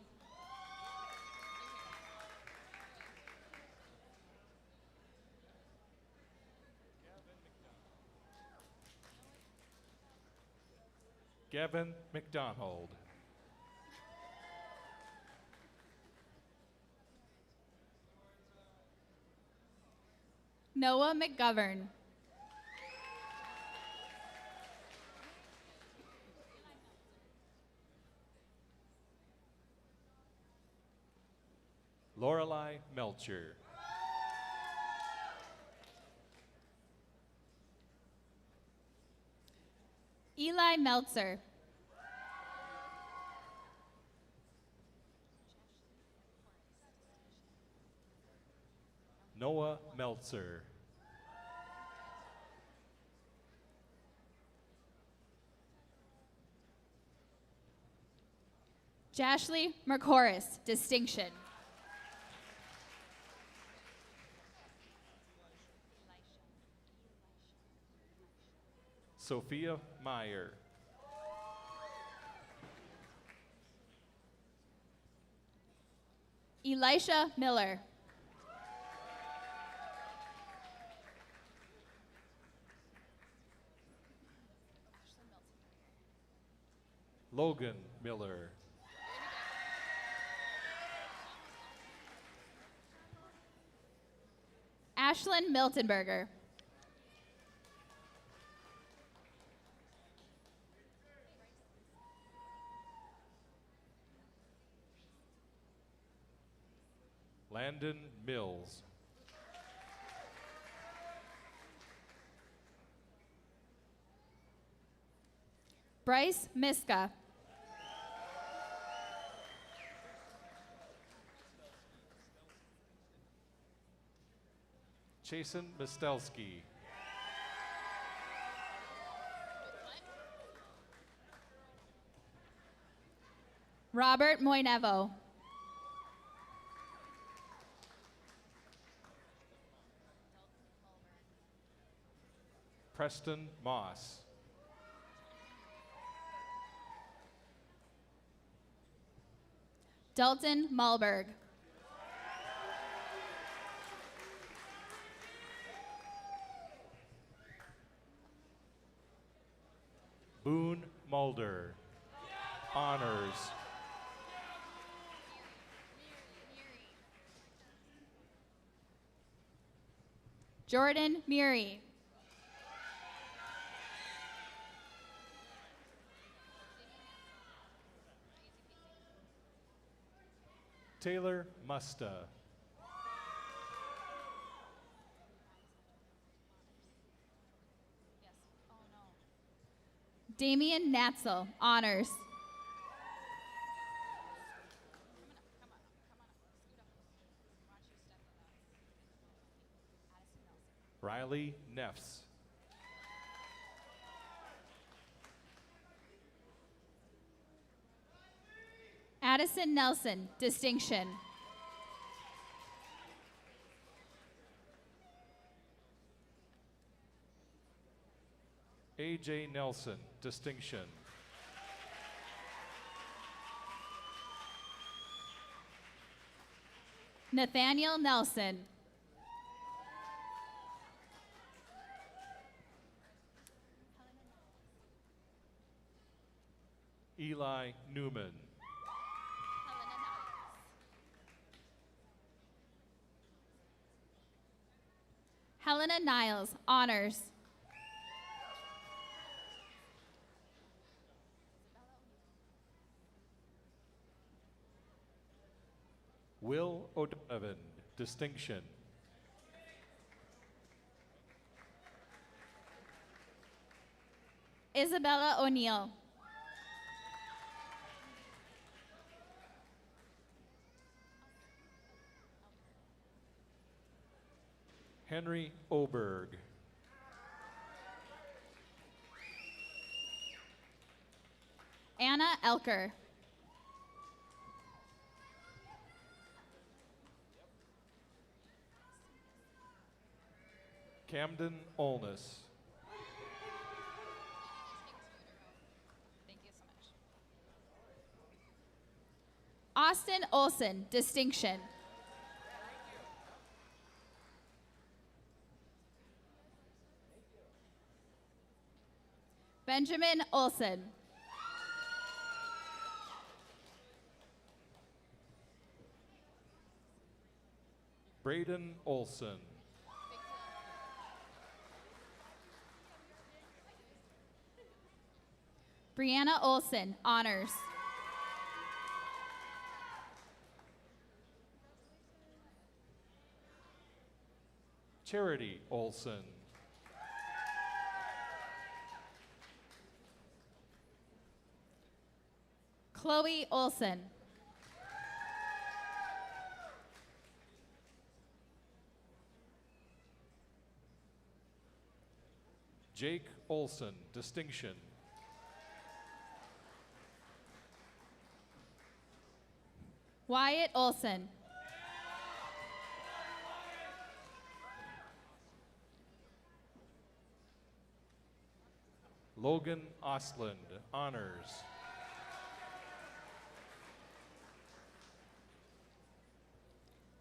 Gavin McDonald. Noah McGovern. Lorelei Melcher. Eli Meltzer. Noah Meltzer. Jashley Mercoris, distinction. Sophia Meyer. Elisha Miller. Logan Miller. Ashlyn Miltenberger. Landon Mills. Bryce Miska. Chasen Mistelski. Robert Moinevo. Preston Moss. Dalton Malberg. Boone Mulder. Honors. Jordan Muri. Taylor Musta. Damian Natzel, honors. Riley Neffs. Addison Nelson, distinction. AJ Nelson, distinction. Nathaniel Nelson. Eli Newman. Helena Niles, honors. Will O'Donovan, distinction. Isabella O'Neill. Henry Oberg. Anna Elker. Camden Olness. Austin Olson, distinction. Benjamin Olson. Braden Olson. Brianna Olson, honors. Charity Olson. Chloe Olson. Jake Olson, distinction. Wyatt Olson. Logan Ostland, honors.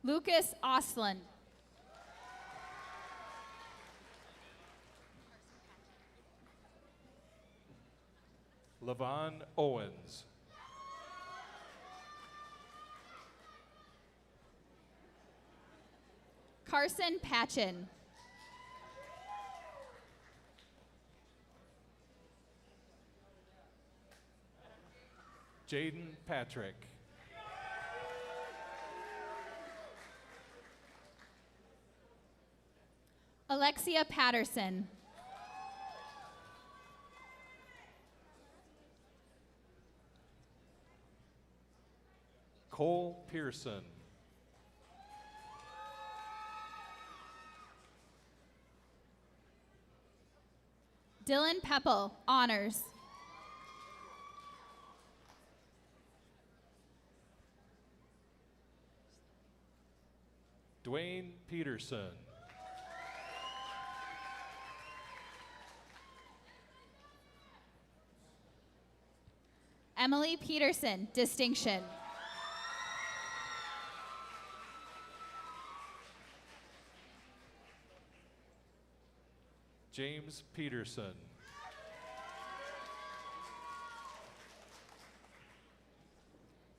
Lucas Ostland. Levon Owens. Carson Patchen. Jaden Patrick. Alexia Patterson. Cole Pearson. Dylan Peppel, honors. Dwayne Peterson. Emily Peterson, distinction. James Peterson.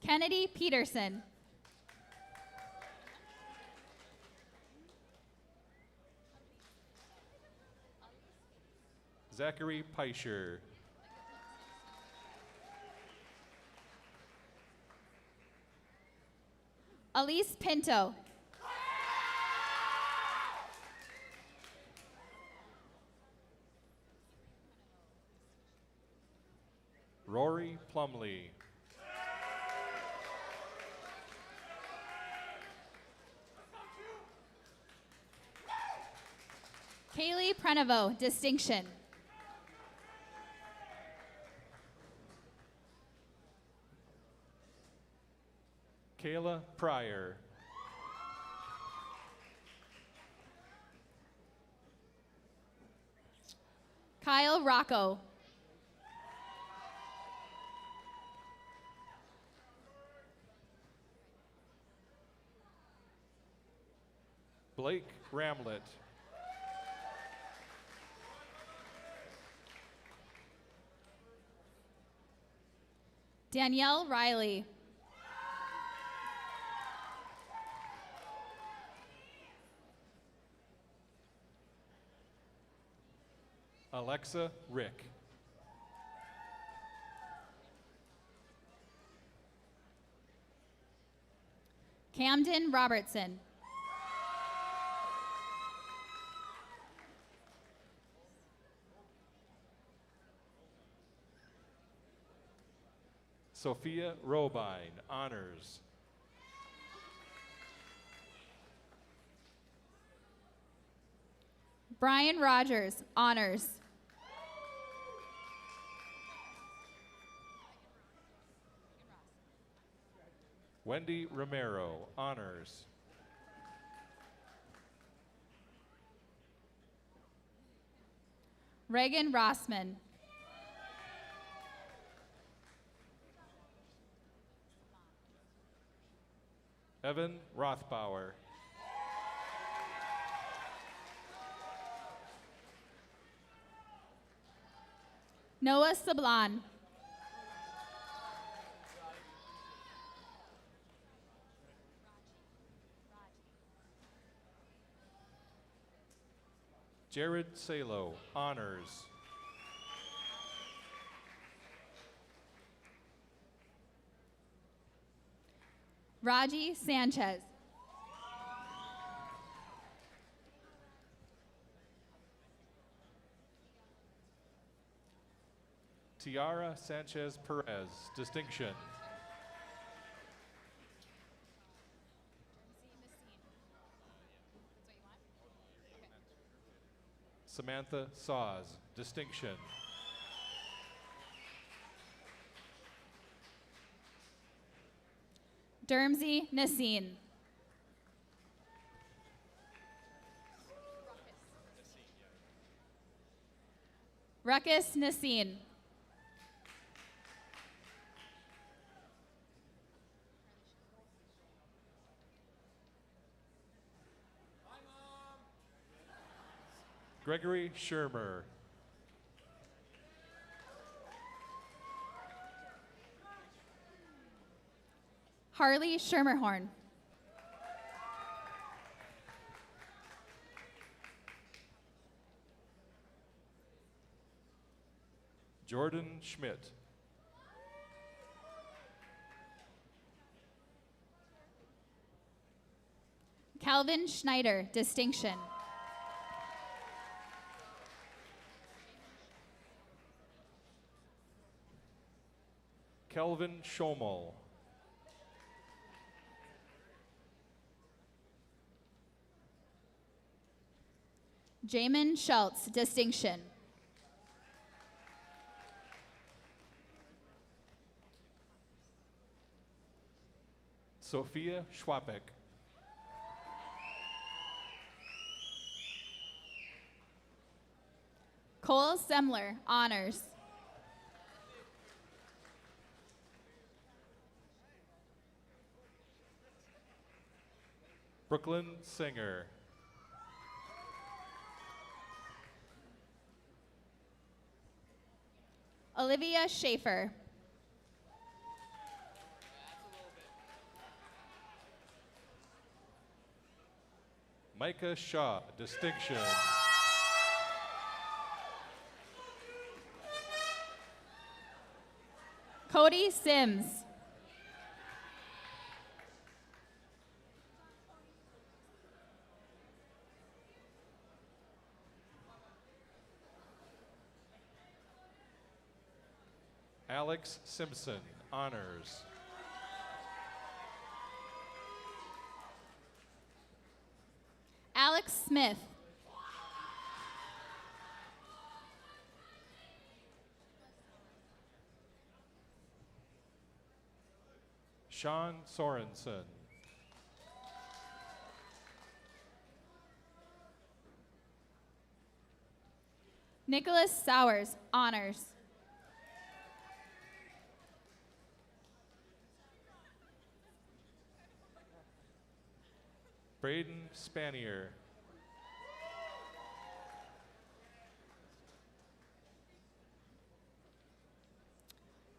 Kennedy Peterson. Zachary Peischer. Elise Pinto. Rory Plumley. Kaylee Prenovo, distinction. Kayla Pryor. Kyle Rocco. Blake Ramlett. Danielle Riley. Alexa Rick. Camden Robertson. Sophia Robine, honors. Brian Rogers, honors. Wendy Romero, honors. Reagan Rossman. Evan Rothbauer. Noah Sablan. Jared Salo, honors. Raji Sanchez. Tiara Sanchez-Perez, distinction. Samantha Sawes, distinction. Dermsy Nassine. Ruckus Nassine. Gregory Shermer. Harley Schermerhorn. Jordan Schmidt. Calvin Schneider, distinction. Kelvin Schomel. Jamin Schultz, distinction. Sophia Schwapek. Cole Semler, honors. Brooklyn Singer. Olivia Schaefer. Micah Shaw, distinction. Cody Sims. Alex Simpson, honors. Alex Smith. Sean Sorensen. Nicholas Sowers, honors. Braden Spanier.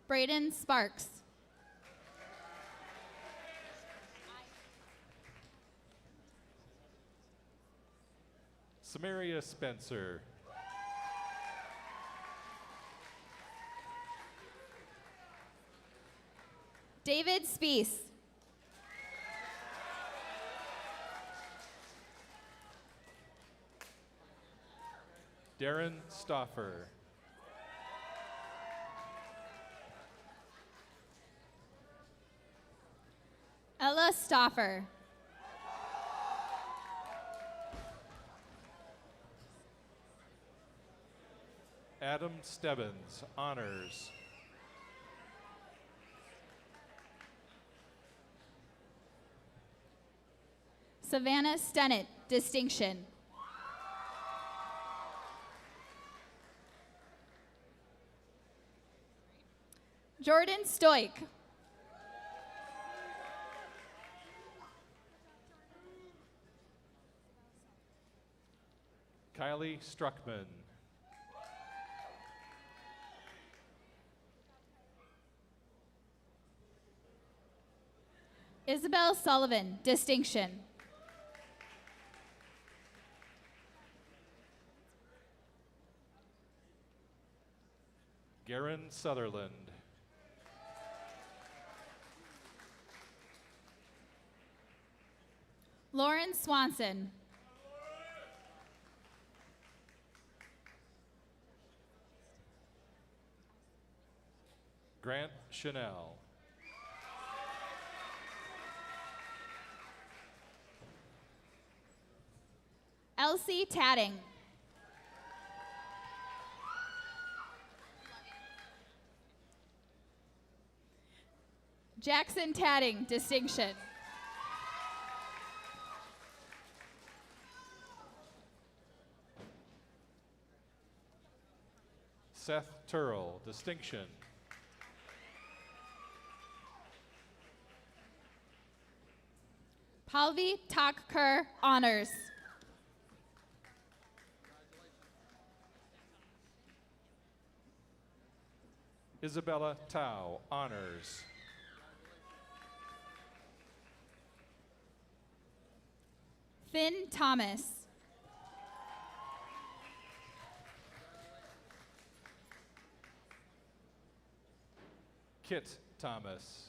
Braden Sparks. Samaria Spencer. David Spees. Darren Stoffer. Ella Stoffer. Adam Stebbins, honors. Savannah Stennett, distinction. Jordan Stoik. Kylie Struckman. Isabel Sullivan, distinction. Garen Sutherland. Lauren Swanson. Grant Chanel. Elsie Tadding. Jackson Tadding, distinction. Seth Turrell, distinction. Palvi Takkur, honors. Isabella Tao, honors. Finn Thomas. Kit Thomas.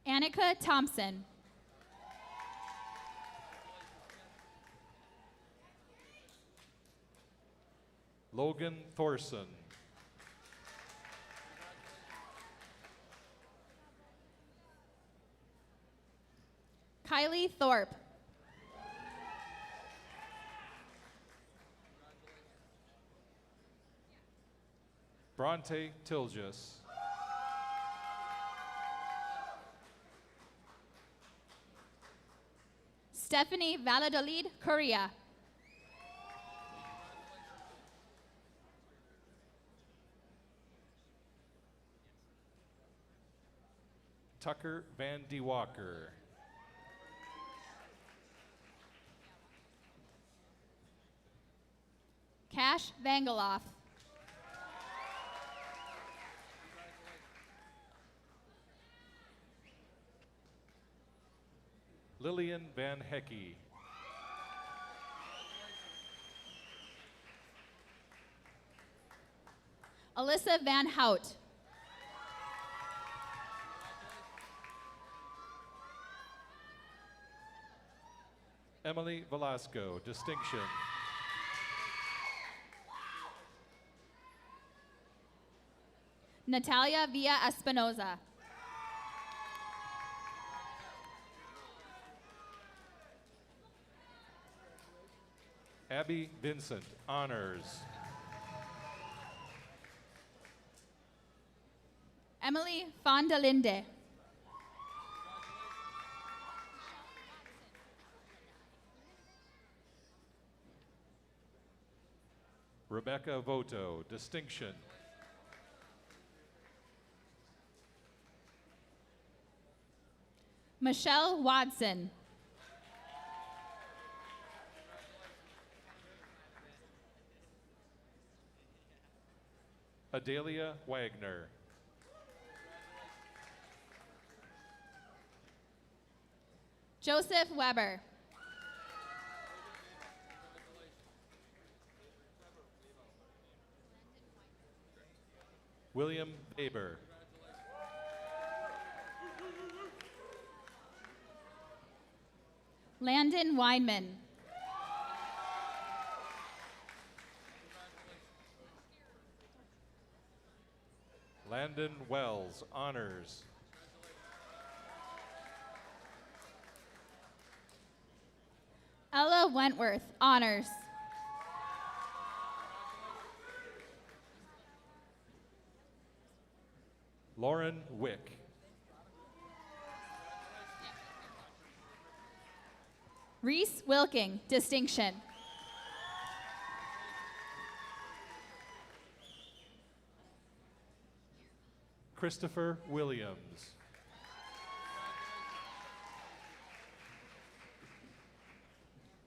Annika Thompson. Logan Thorson. Kylie Thorpe. Bronte Tilgus. Stephanie Valladolid Correa. Tucker Van De Walker. Cash Vangeloff. Lillian Van Hecky. Alyssa Van Hout. Emily Velasco, distinction. Natalia Villa Espinoza. Abby Vincent, honors. Emily Fondelinde. Rebecca Voto, distinction. Michelle Watson. Adelia Wagner. Joseph Weber. William Baber. Landon Weinman. Landon Wells, honors. Ella Wentworth, honors. Lauren Wick. Reese Wilking, distinction. Christopher Williams.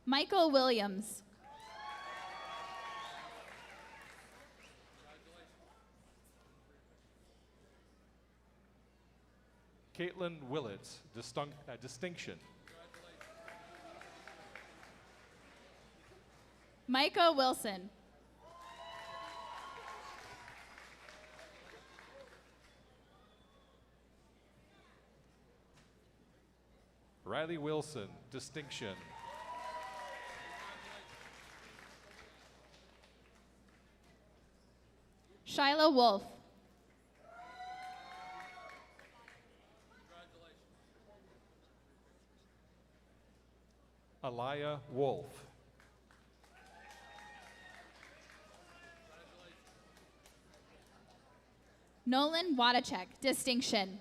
Michael Williams. Caitlin Willits, distinction. Micah Wilson. Riley Wilson, distinction. Shyla Wolf. Alaya Wolf. Nolan 𝒂𝒂💏, distinction.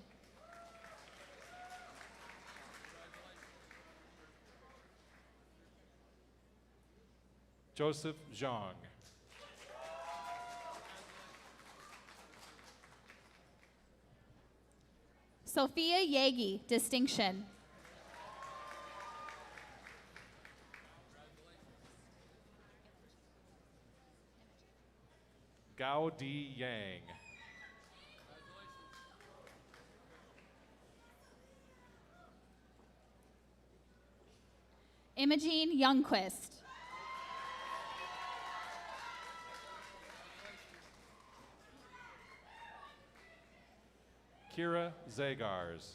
Joseph Zhang. Sophia 𝒂𝒑, distinction. Gao Di Yang. Imogene Youngquist. Kira Zagars.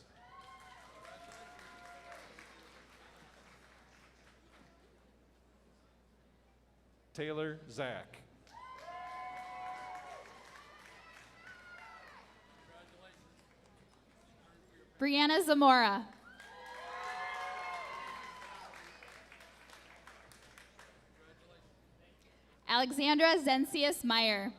Taylor Zach. Brianna Zamora. Alexandra Zencius Meyer.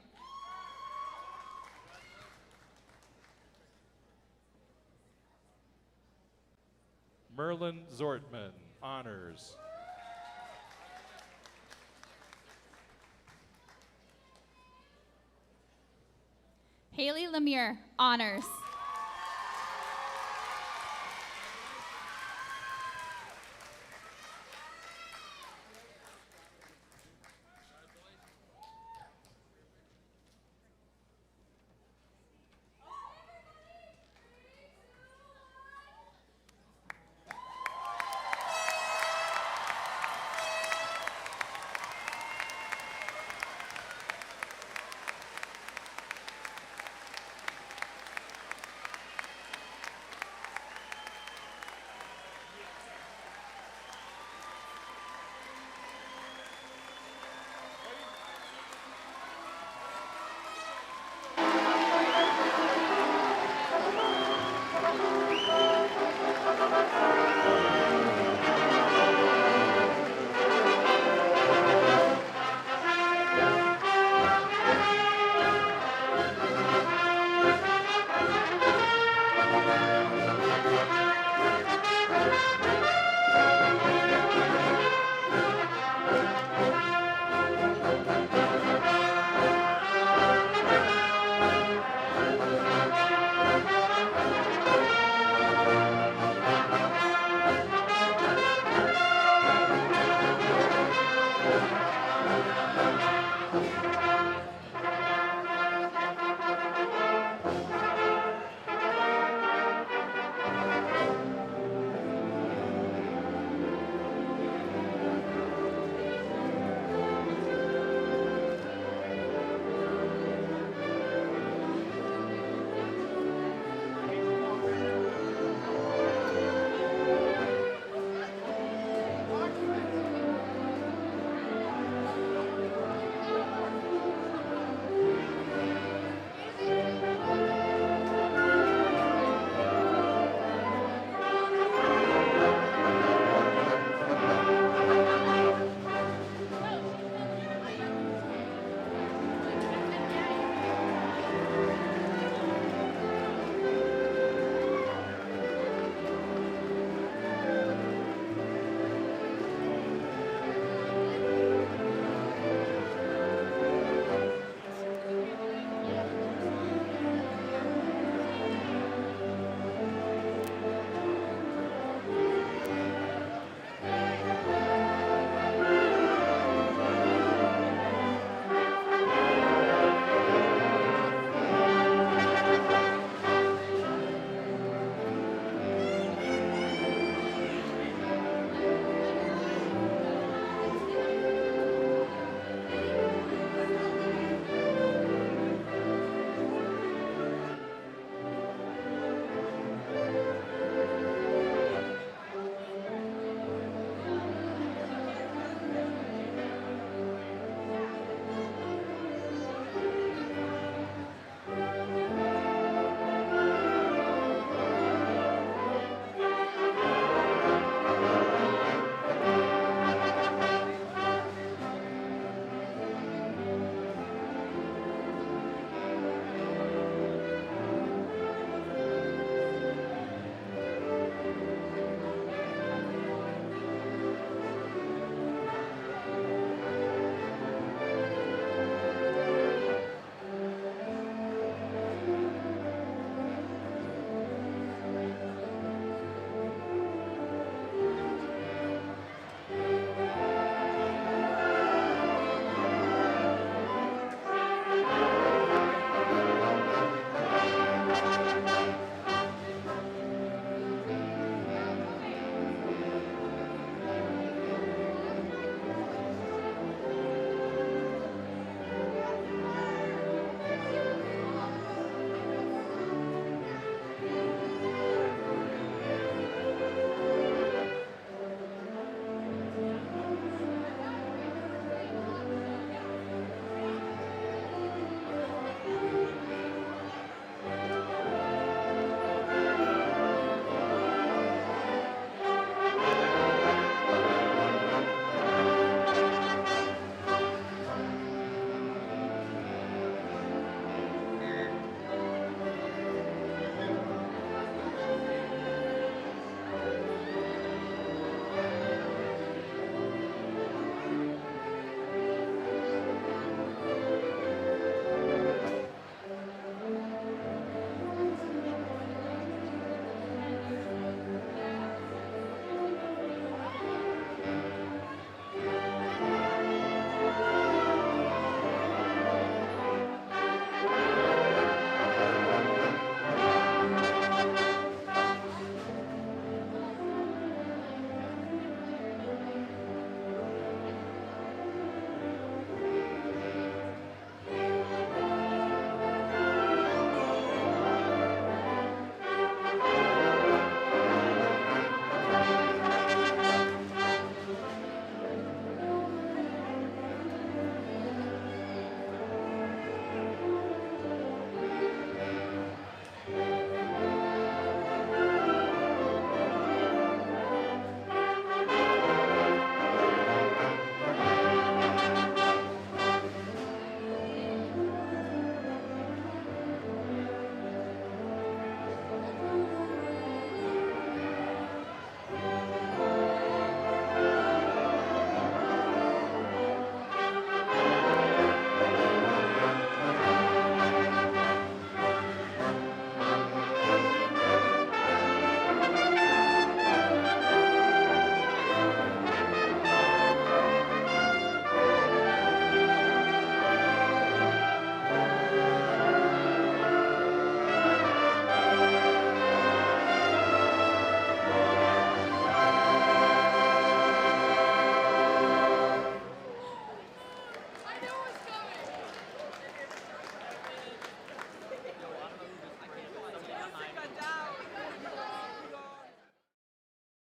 Merlin Zortman, honors. Haley Lemire, honors.